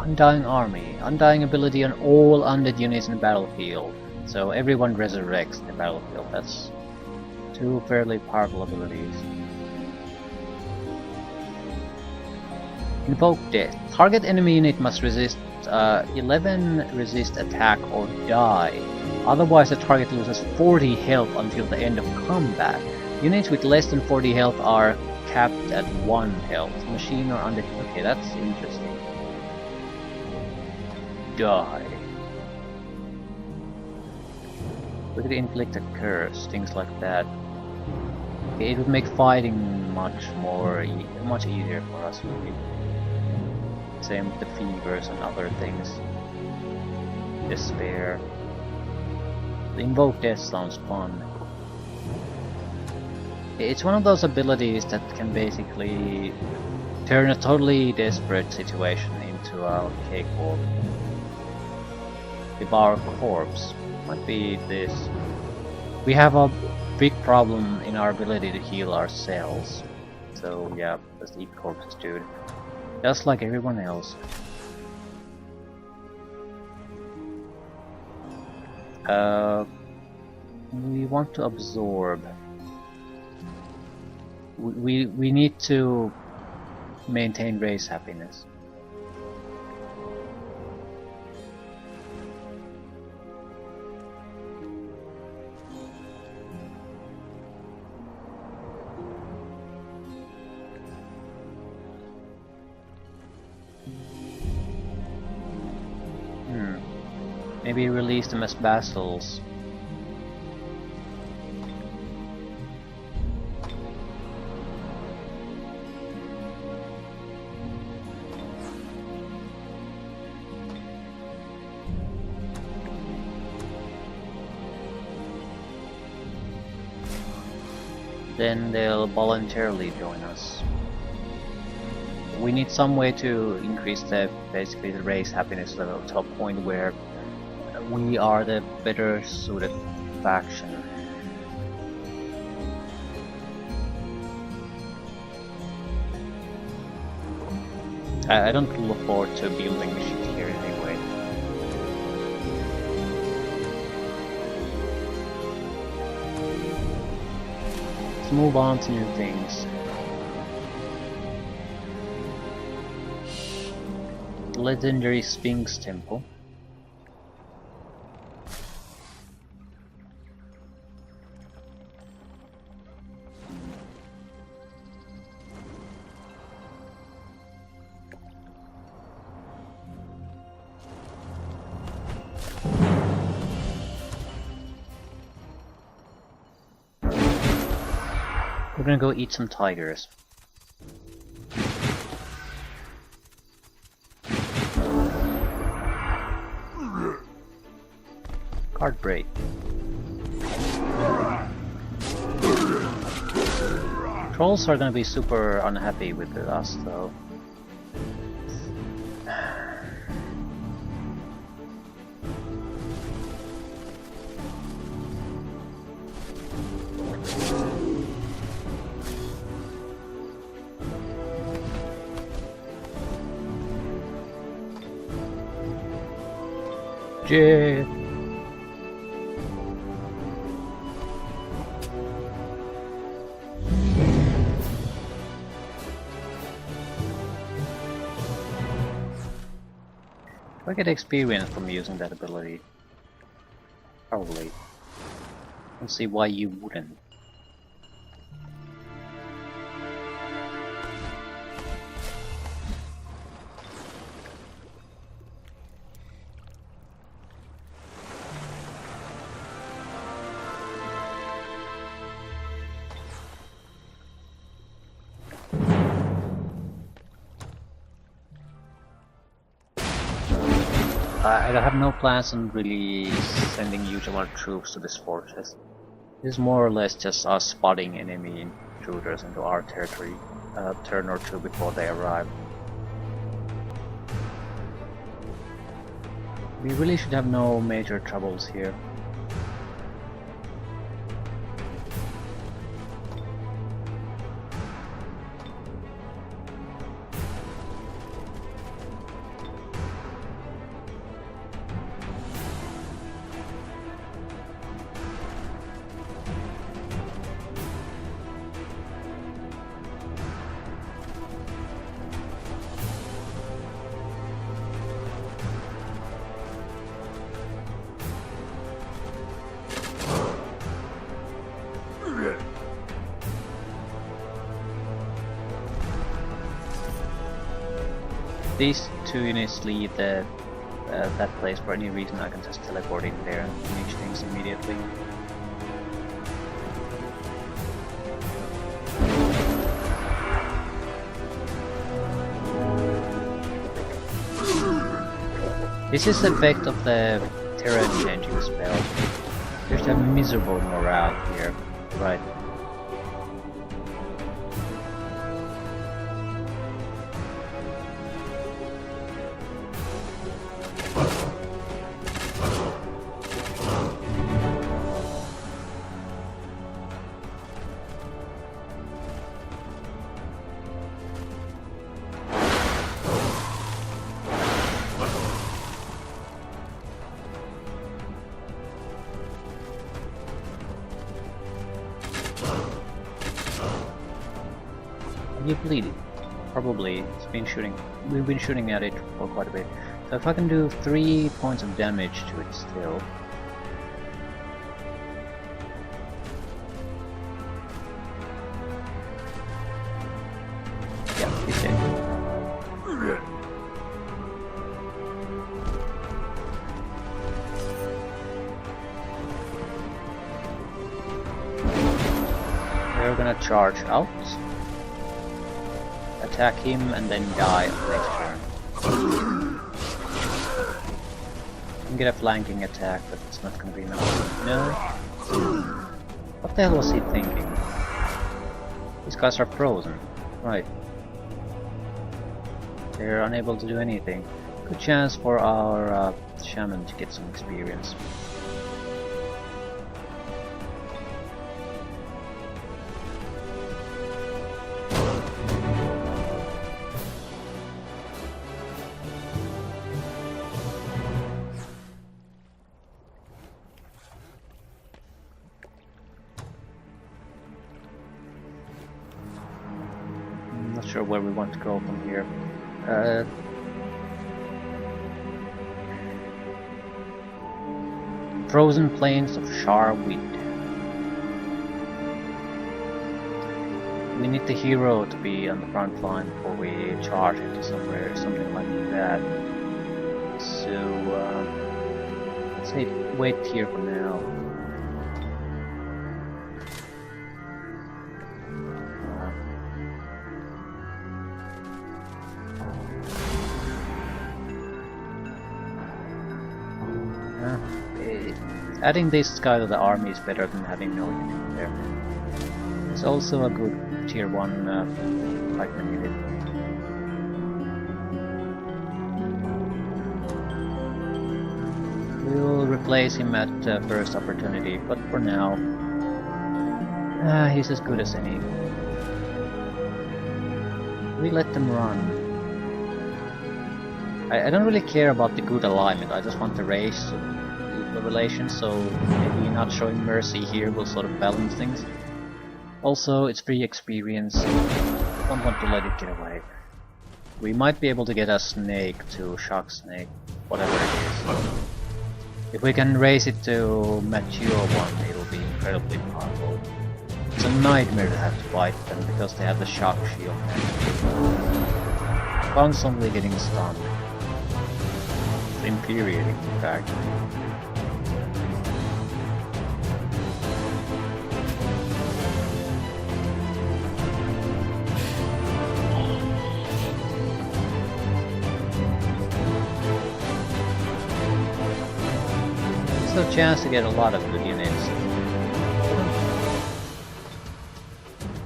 Undying Army. Undying ability on all undead units in the battlefield. So everyone resurrects in the battlefield. That's two fairly powerful abilities. Invoke Death. Target enemy unit must resist 11 resist attack or die. Otherwise the target loses 40 health until the end of combat. Units with less than 40 health are capped at 1 health. Machine or undead. Okay, that's interesting. Die. We could inflict a curse, things like that. Okay, it would make fighting much easier for us, really. Same with the fevers and other things. Despair. The Invoke Death sounds fun. It's one of those abilities that can basically turn a totally desperate situation into a cakewalk. Devour Corpse. Might be this. We have a big problem in our ability to heal ourselves. So yeah, just eat corpses, dude. Just like everyone else. We want to absorb. We need to maintain race happiness. Maybe release them as vassals. then they'll voluntarily join us. We need some way to increase basically the race happiness level to a point where we are the better suited faction. I don't look forward to building shit here anyway. Let's move on to new things. Legendary Sphinx Temple. We're gonna go eat some tigers. Card break. Trolls are gonna be super unhappy with us though. Yeah. Do I get experience from using that ability? Probably. I don't see why you wouldn't. I have no plans on really sending huge amount of troops to this fortress. This is more or less just us spotting enemy intruders into our territory a turn or two before they arrive. We really should have no major troubles here. These two units leave that place for any reason. I can just teleport in there and finish things immediately. This is the effect of the terrain changing spell. There's a miserable morale here, right? You bleeding? Probably. It's been shooting. We've been shooting at it for quite a bit. So if I can do 3 points of damage to it still. Yeah, he's dead. We're gonna charge out. Attack him and then die next turn. I can get a flanking attack, but it's not gonna be enough. No. What the hell was he thinking? These guys are frozen. Right. They're unable to do anything. Good chance for our shaman to get some experience. Not sure where we want to go from here. Frozen plains of Sharweed. We need the hero to be on the front line before we charge into somewhere, something like that. So let's say wait here for now. Adding this guy to the army is better than having no unit there. It's also a good tier 1 pikeman unit. We'll replace him at first opportunity, but for now, he's as good as any. We let them run. I don't really care about the good alignment, I just want the race. The relation, so maybe not showing mercy here will sort of balance things. Also, it's free experience. I don't want to let it get away. We might be able to get a snake to shock snake, whatever it is. If we can raise it to mature 1, it'll be incredibly powerful. It's a nightmare to have to fight them because they have the shock shield and constantly getting stunned. It's infuriating, in fact. A chance to get a lot of good units.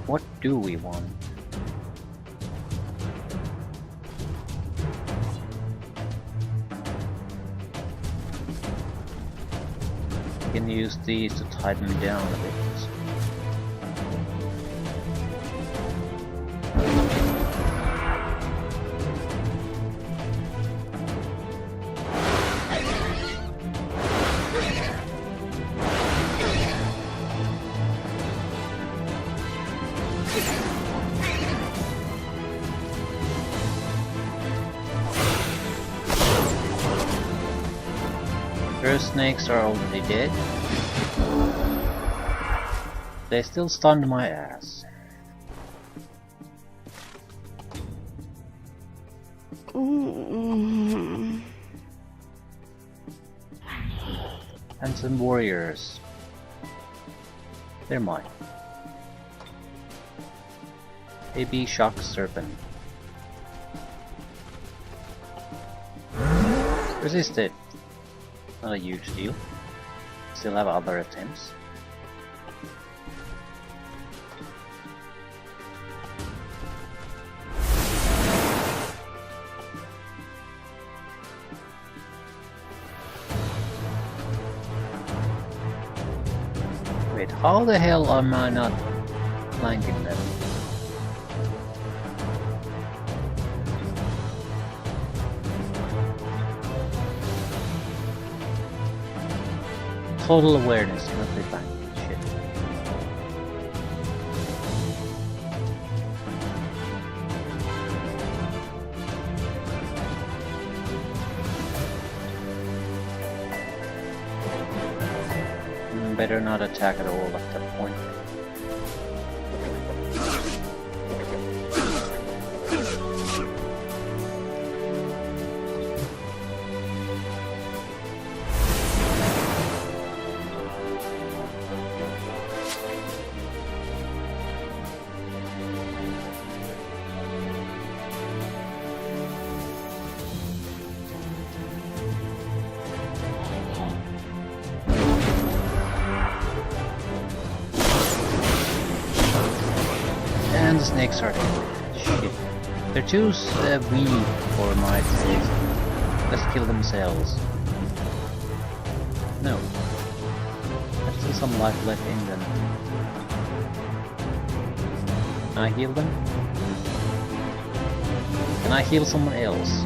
What do we want? We can use these to tighten down a bit. First snakes are already dead. They still stunned my ass. And some warriors. They're mine. AB Shock Serpent. Resisted. Not a huge deal. Still have other attempts. Wait, how the hell am I not flanking them? Total awareness, cannot be fine. Shit. Better not attack at all at that point. the snakes are shit. They're too weak for my taste. Let's kill themselves. No. There's still some life left in them. Can I heal them? Can I heal someone else?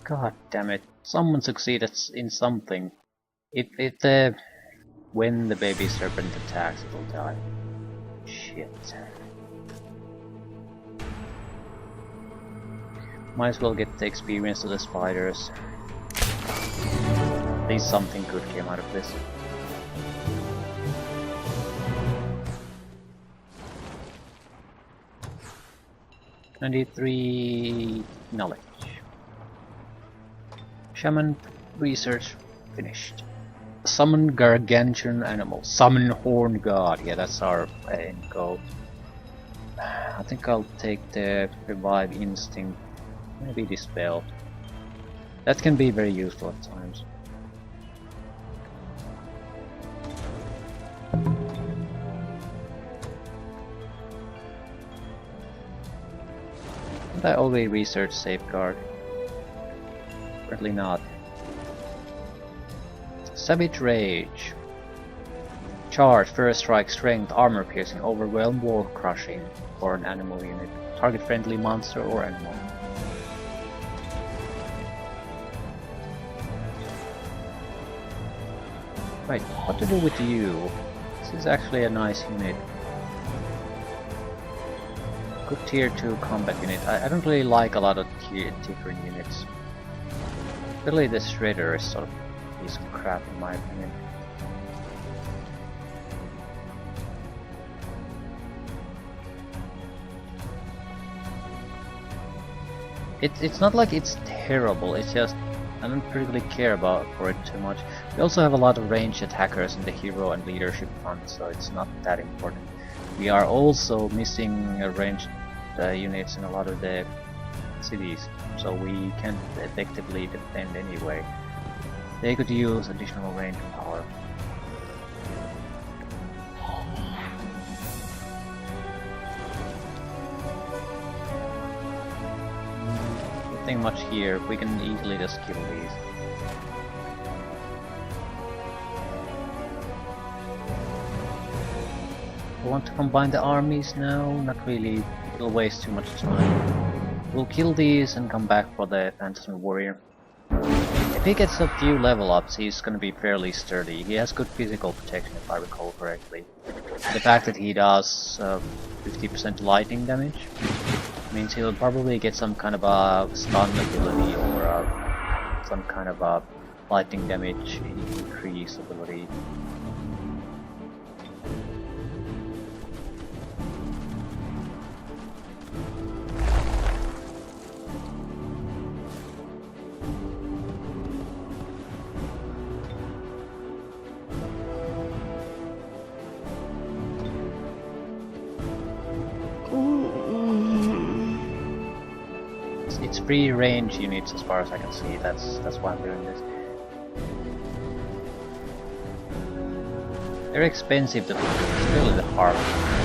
God damn it. Someone succeeded in something. When the baby serpent attacks, it'll die. Shit. Might as well get the experience of the spiders. At least something good came out of this. "93 knowledge. Shaman research finished. Summon gargantuan animal. Summon horn god. Yeah, that's our end goal. I think I'll take the revive instinct. Maybe dispel. That can be very useful at times. Did I already research safeguard? Apparently not. Savage Rage. Charge, first strike, strength, armor piercing, overwhelm, wall crushing for an animal unit. Target friendly monster or animal. Right, what to do with you? This is actually a nice unit. Good tier 2 combat unit. I don't really like a lot of different units. Really, the Shredder is sort of a piece of crap in my opinion. It's not like it's terrible, it's just I don't particularly care for it too much. We also have a lot of ranged attackers in the hero and leadership front, so it's not that important. We are also missing ranged units in a lot of the cities, so we can't effectively defend anyway. They could use additional range power. Nothing much here, we can easily just kill these. I want to combine the armies now, not really, it'll waste too much time. We'll kill these and come back for the Phantasm Warrior. If he gets a few level ups, he's gonna be fairly sturdy. He has good physical protection if I recall correctly. The fact that he does 50% lightning damage means he'll probably get some kind of a stun ability or some kind of a lightning damage increase ability. It's free range units as far as I can see, that's why I'm doing this. They're expensive to do, it's really the hard one.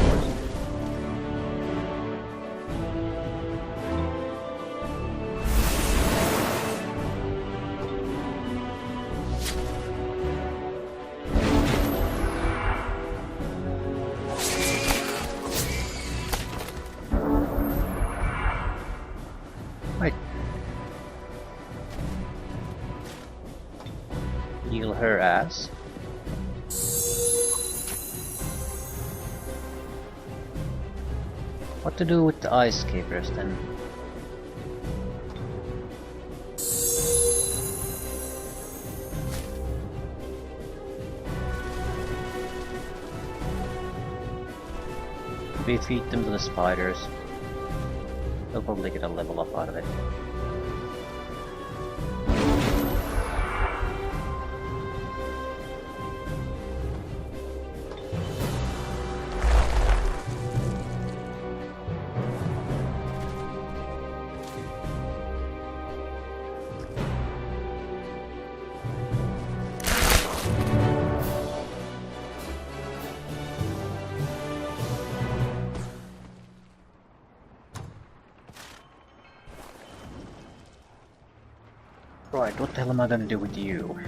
Right. Heal her ass. What to do with the ice skaters then? We feed them to the spiders. They'll probably get a level up out of it. Right, what the hell am I gonna do with you?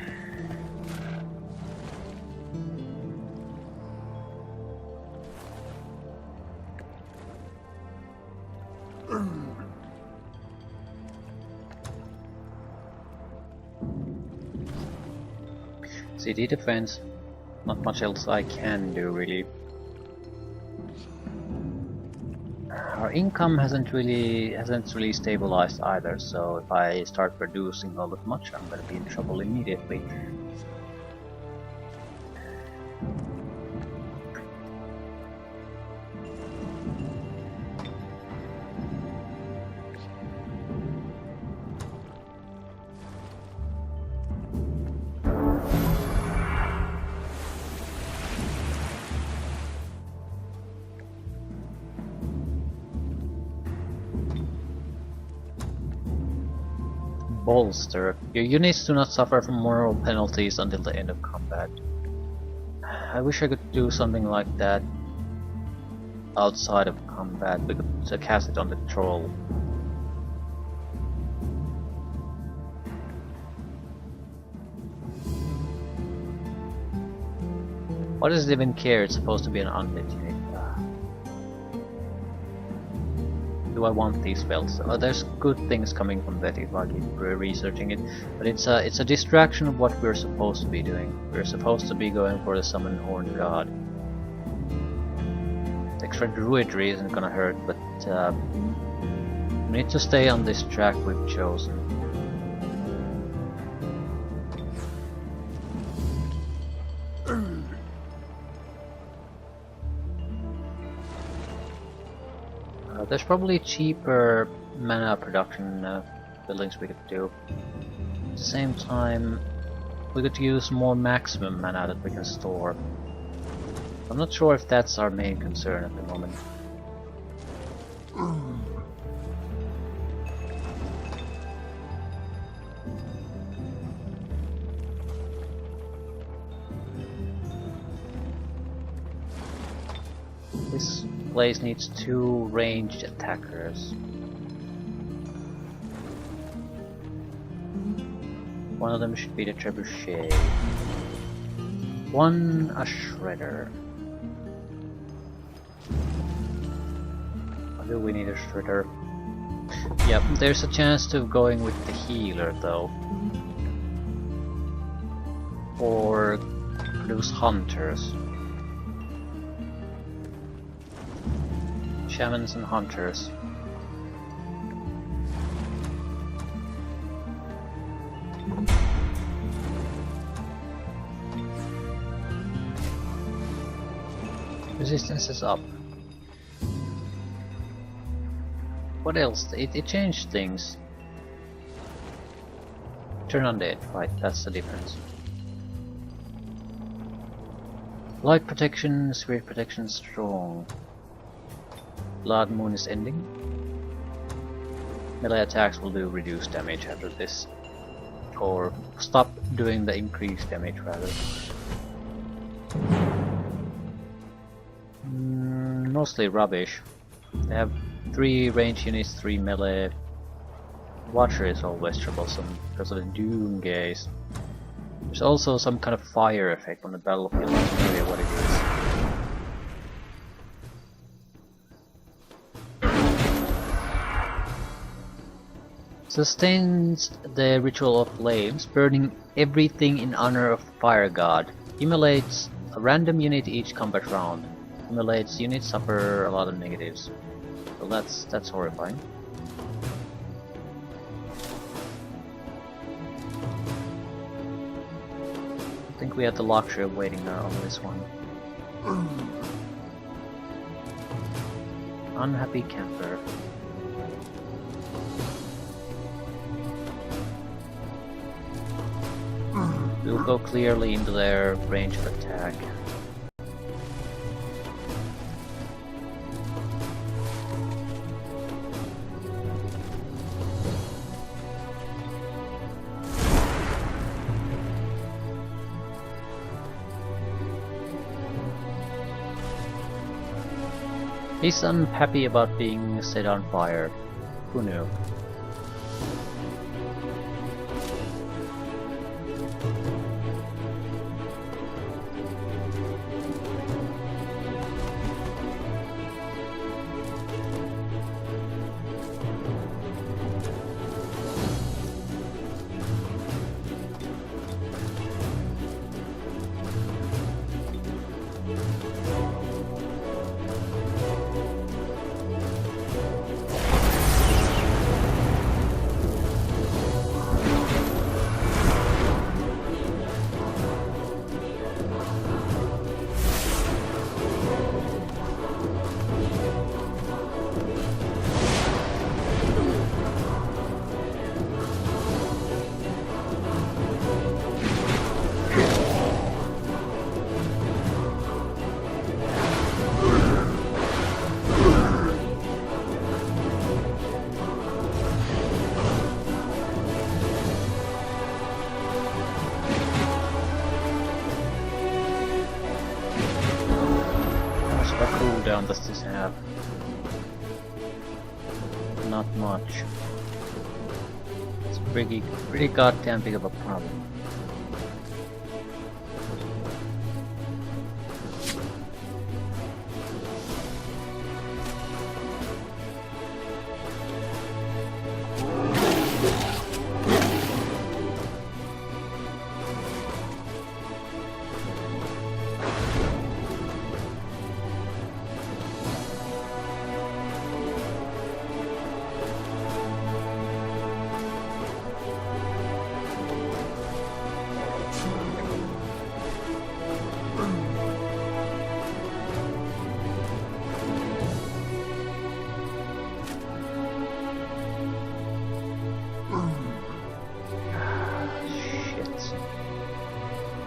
CD defense. Not much else I can do really. Our income hasn't really stabilized either, so if I start producing all that much, I'm gonna be in trouble immediately. Bolster. Your units do not suffer from moral penalties until the end of combat. I wish I could do something like that outside of combat. We could cast it on the troll. Why does it even care? It's supposed to be an undead unit. Do I want these spells? Oh, there's good things coming from that if I keep researching it, but it's a distraction of what we're supposed to be doing. We're supposed to be going for the summon horned god. Extra druidry isn't gonna hurt, but we need to stay on this track we've chosen. There's probably cheaper mana production buildings we could do. At the same time, we could use more maximum mana that we can store. I'm not sure if that's our main concern at the moment. This place needs 2 ranged attackers. One of them should be the trebuchet. One a shredder. Or do we need a shredder? Yep, there's a chance of going with the healer though. Or produce hunters. Shamans and hunters. Resistance is up. What else? It changed things. Turn undead, right, that's the difference. Light protection, spirit protection strong. Blood Moon is ending. Melee attacks will do reduced damage after this. Or stop doing the increased damage rather. Mostly rubbish. They have 3 range units, 3 melee. Watcher is always troublesome because of the Doom Gaze. There's also some kind of fire effect on the battlefield. I'm not familiar what it is. Sustains the ritual of flames, burning everything in honor of the fire god. Immolates a random unit each combat round. Immolates units suffer a lot of negatives. So that's horrifying. I think we have the luxury of waiting on this one. Unhappy camper. We'll go clearly into their range of attack. He's unhappy about being set on fire. Who knew? cooldown does this have? Not much. It's pretty goddamn big of a problem.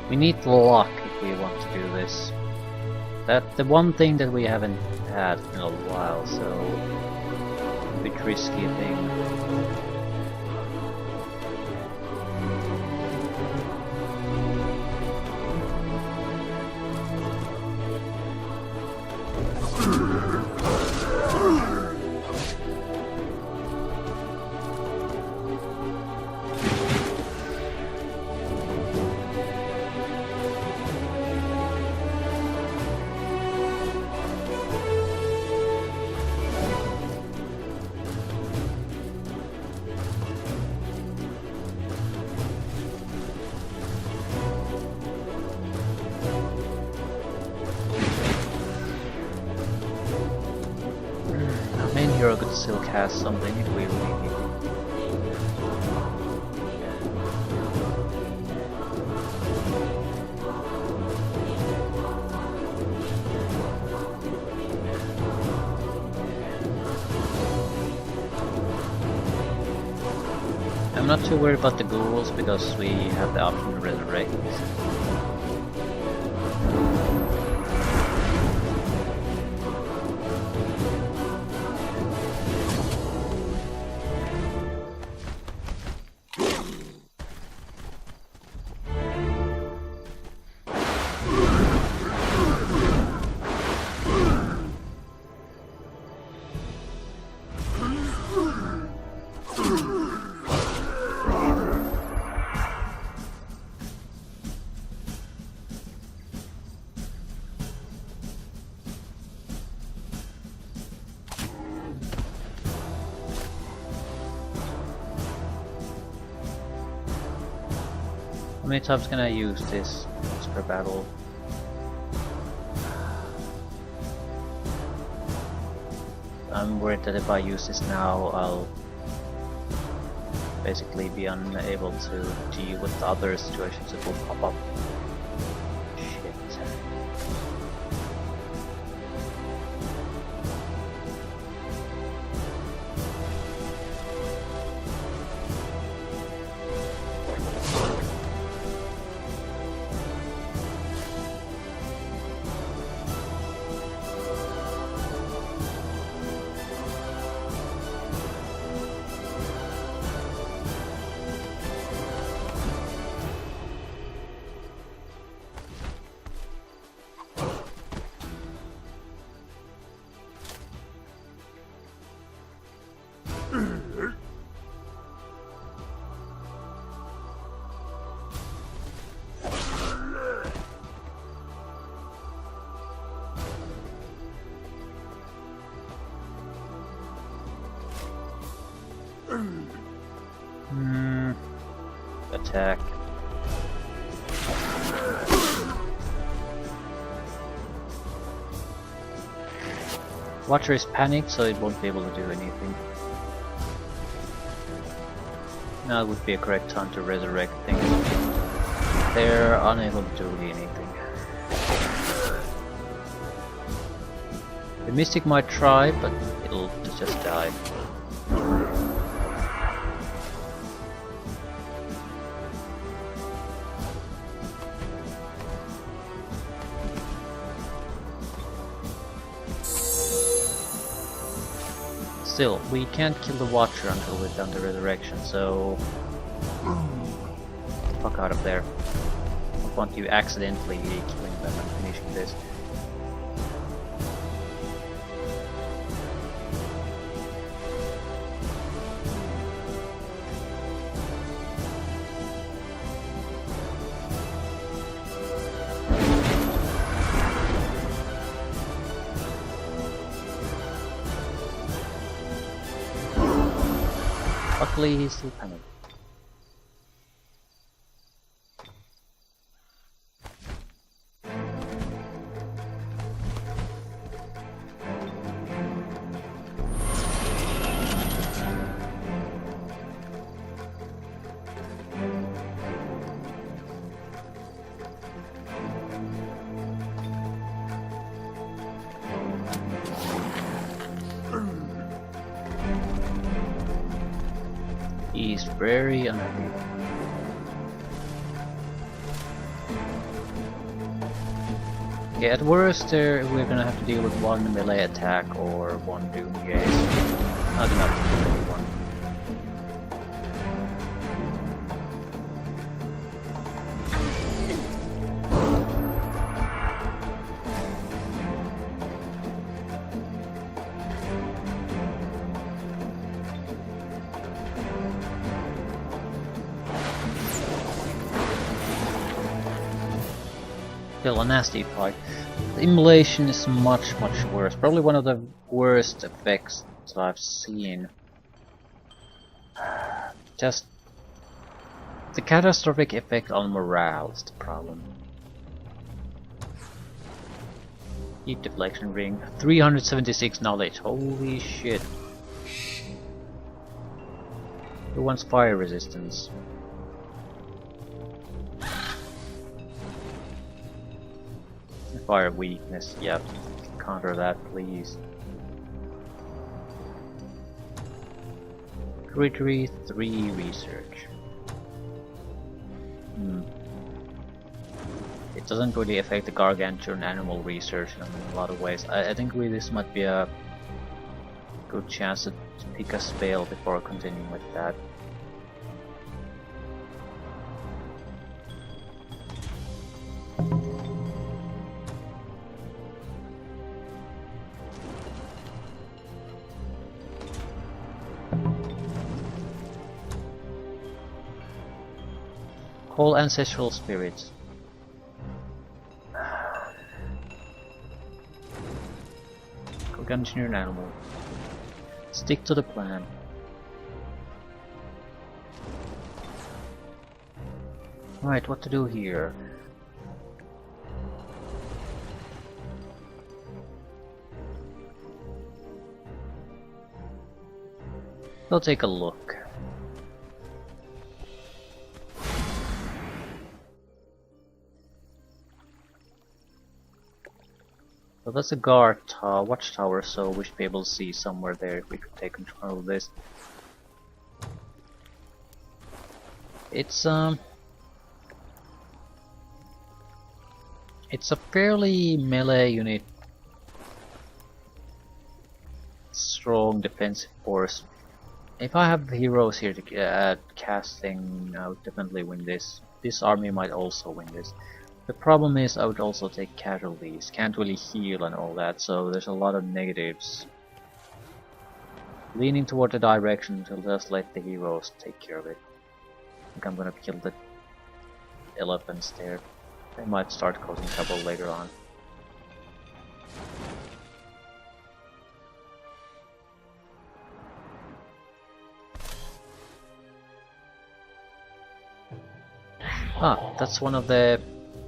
We need luck if we want to do this. That's the one thing that we haven't had in a while, so a bit risky thing. Hero could still cast something if we really need it. I'm not too worried about the ghouls because we have the option to resurrect. How many times can I use this per battle? I'm worried that if I use this now, I'll basically be unable to deal with the other situations that will pop up. Shit. Attack. Watcher is panicked, so it won't be able to do anything. Now would be a correct time to resurrect things. They're unable to do anything. The Mystic might try, but it'll just die. Still, we can't kill the Watcher until we've done the resurrection, so... fuck out of there. I don't want you accidentally killing them and finishing this. Luckily, he's still panicked. He's very unhappy. Okay, at worst, we're gonna have to deal with one melee attack or one doom gaze. Not enough to kill anyone. Still a nasty fight. The immolation is much worse. Probably one of the worst effects that I've seen. Just the catastrophic effect on morale is the problem. Heat deflection ring. 376 knowledge. Holy shit. Who wants fire resistance? Fire weakness, yep. Counter that, please. Trickery 3 research. It doesn't really affect the gargantuan animal research in a lot of ways. I think this might be a good chance to pick a spell before continuing with that. Call ancestral spirits. Gargantuan animal. Stick to the plan. Right, what to do here? We'll take a look. So that's a guard watchtower, so we should be able to see somewhere there if we could take control of this. It's a fairly melee unit, strong defensive force. If I have heroes here to casting, I would definitely win this. This army might also win this. The problem is I would also take casualties, can't really heal and all that, so there's a lot of negatives. Leaning toward the direction to just let the heroes take care of it. I think I'm gonna kill the elephants there. They might start causing trouble later on. Ah, that's one of the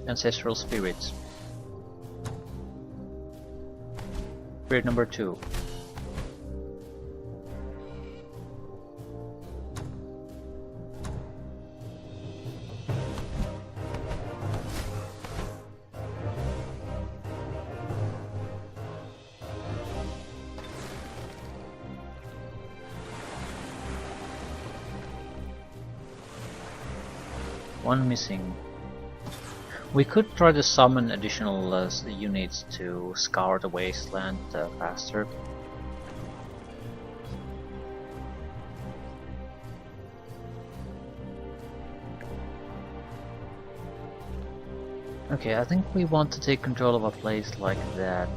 ancestral spirits. Spirit number 2. One missing. We could try to summon additional units to scour the wasteland faster. Okay, I think we want to take control of a place like that.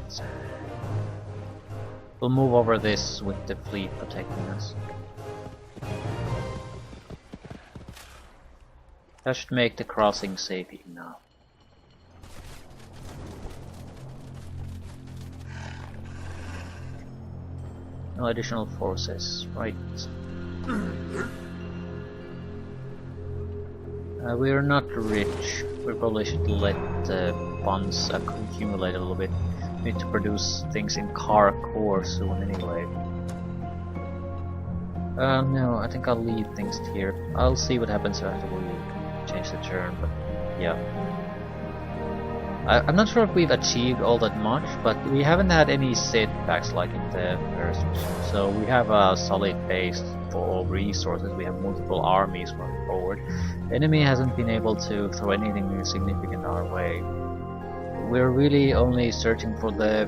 We'll move over this with the fleet protecting us. That should make the crossing safe enough. No additional forces, right. We're not rich. We probably should let the funds accumulate a little bit. We need to produce things in car core soon anyway. No, I think I'll leave things here. I'll see what happens after we change the turn, but yeah. I'm not sure if we've achieved all that much, but we haven't had any setbacks like in the first mission. So we have a solid base for resources, we have multiple armies going forward. The enemy hasn't been able to throw anything significant our way. We're really only searching for the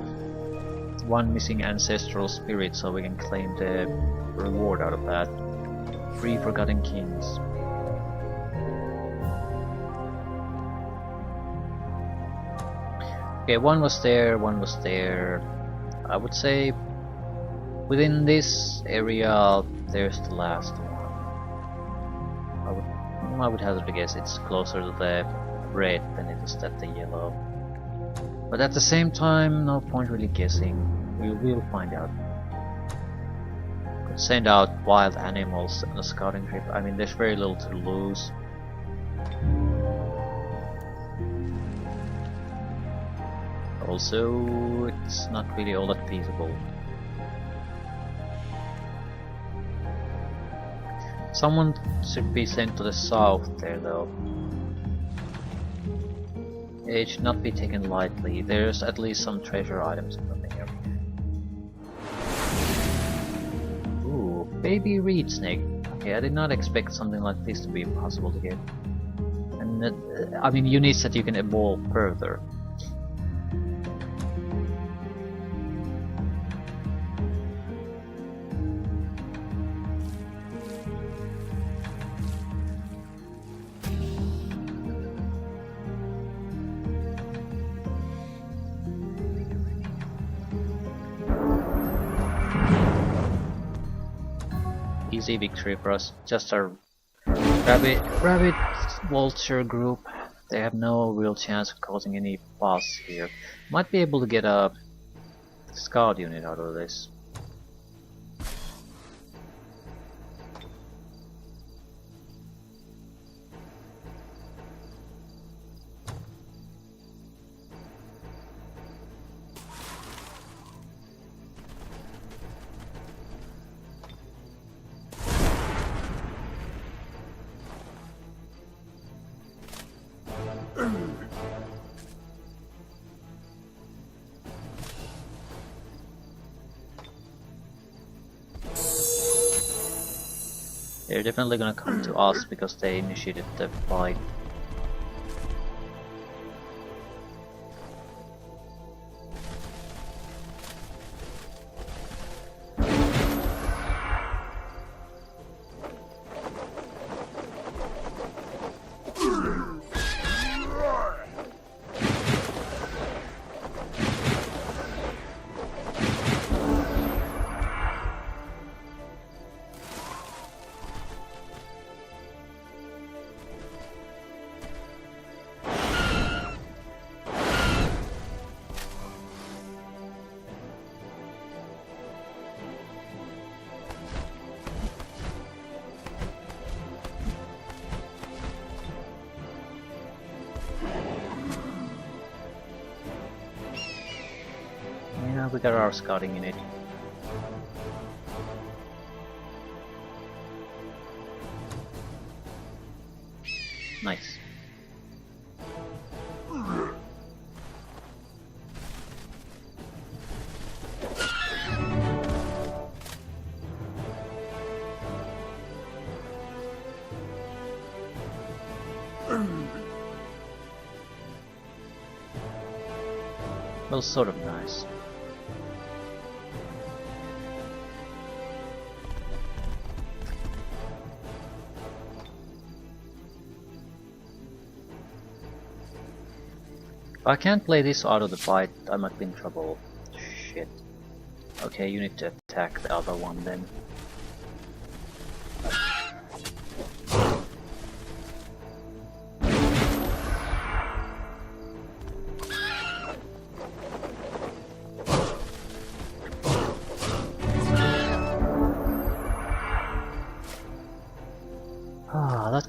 one missing ancestral spirit so we can claim the reward out of that. 3 forgotten kings. Okay, one was there, one was there. I would say within this area there's the last one. I would hazard to guess it's closer to the red than it is at the yellow. But at the same time, no point really guessing. We will find out. Could send out wild animals on a scouting trip. I mean, there's very little to lose. Also, it's not really all that feasible. Someone should be sent to the south there though. It should not be taken lightly. There's at least some treasure items in the area. Ooh, baby reed snake. Okay, I did not expect something like this to be possible to get. And I mean, units that you can evolve further. Easy victory for us. Just a rabbit vulture group. They have no real chance of causing any fuss here. Might be able to get a scout unit out of this. They're definitely gonna come to us because they initiated the fight. Yeah, we got our scouting unit. Nice. Well, sort of nice. If I can't play this out of the fight, I might be in trouble. Shit. Okay, you need to attack the other one then.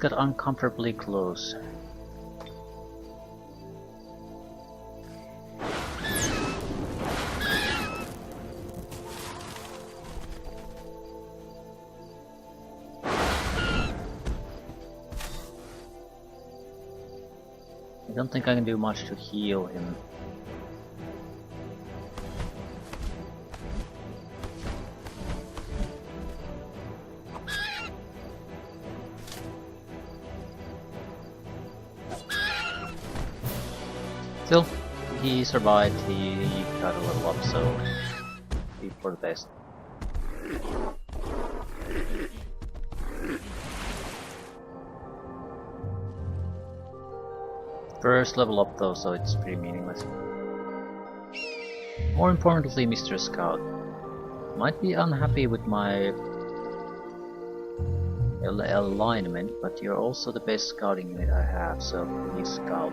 got uncomfortably close. I don't think I can do much to heal him. Still, he survived, he got a level up, so be for the best. First level up though, so it's pretty meaningless. More importantly, Mr. Scout might be unhappy with my alignment, but you're also the best scouting unit I have, so please scout.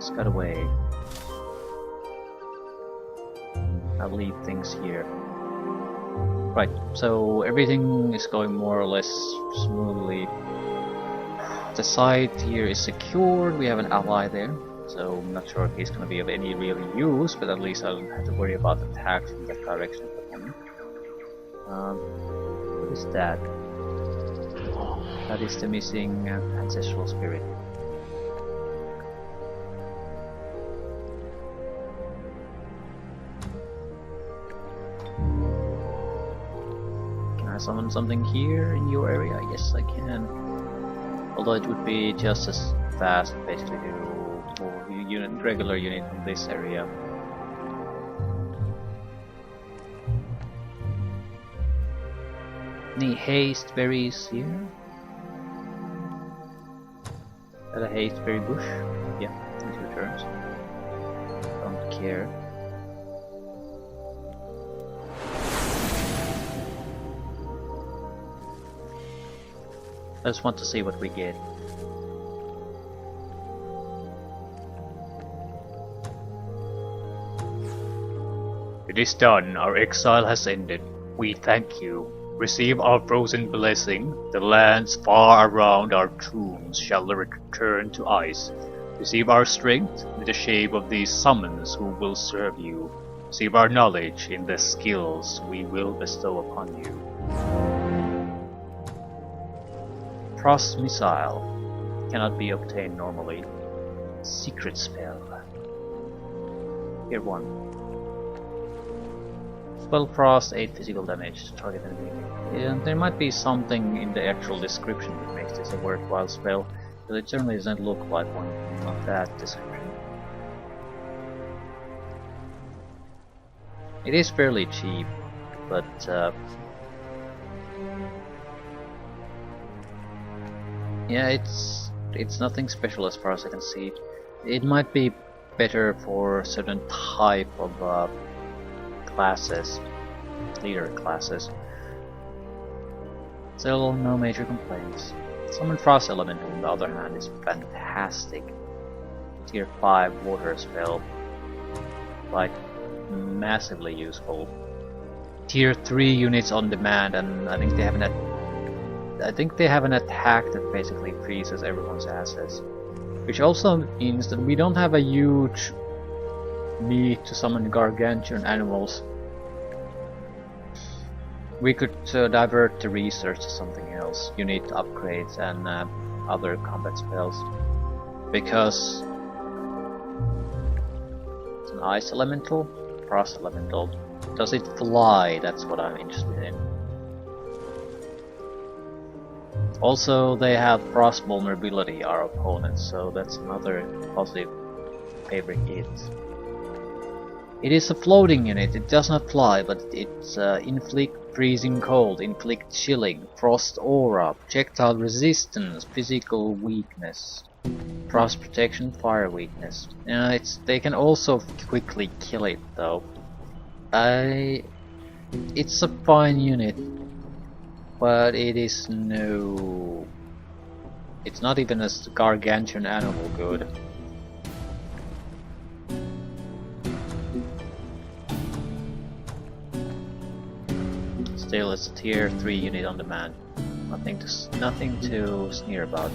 Scout away. I'll leave things here. Right, so everything is going more or less smoothly. The site here is secured, we have an ally there, so I'm not sure if he's going to be of any real use, but at least I don't have to worry about attacks from that direction for him. What is that? That is the missing ancestral spirit. Can I summon something here in your area? Yes, I can. Although it would be just as fast basically to move regular unit from this area. Any haste berries here? Is that a haste berry bush? Yeah, in 2 turns. Don't care. I just want to see what we get. It is done. Our exile has ended. We thank you. Receive our frozen blessing. The lands far around our tombs shall return to ice. Receive our strength in the shape of these summons who will serve you. Receive our knowledge in the skills we will bestow upon you. Frost Missile cannot be obtained normally. Secret spell. Here 1. Spell Frost, 8 physical damage to target enemy. And there might be something in the actual description that makes this a worthwhile spell, but it certainly doesn't look like one of that description. It is fairly cheap, but yeah, it's nothing special as far as I can see. It might be better for certain type of classes, leader classes. Still, no major complaints. Summon Frost Elemental, on the other hand, is fantastic. Tier 5 water spell, like massively useful. Tier 3 units on demand, and I think they have an attack that basically freezes everyone's assets. Which also means that we don't have a huge need to summon gargantuan animals. We could divert the research to something else, unit upgrades and other combat spells. Because it's an ice elemental, frost elemental. Does it fly? That's what I'm interested in. Also, they have frost vulnerability, our opponents, so that's another positive favorite hit. It is a floating unit, it does not fly, but it's inflict freezing cold, inflict chilling, frost aura, projectile resistance, physical weakness, frost protection, fire weakness. They can also quickly kill it though. It's a fine unit. But it is no... It's not even a gargantuan animal good. Still, it's a tier 3 unit on demand. Nothing to sneer about.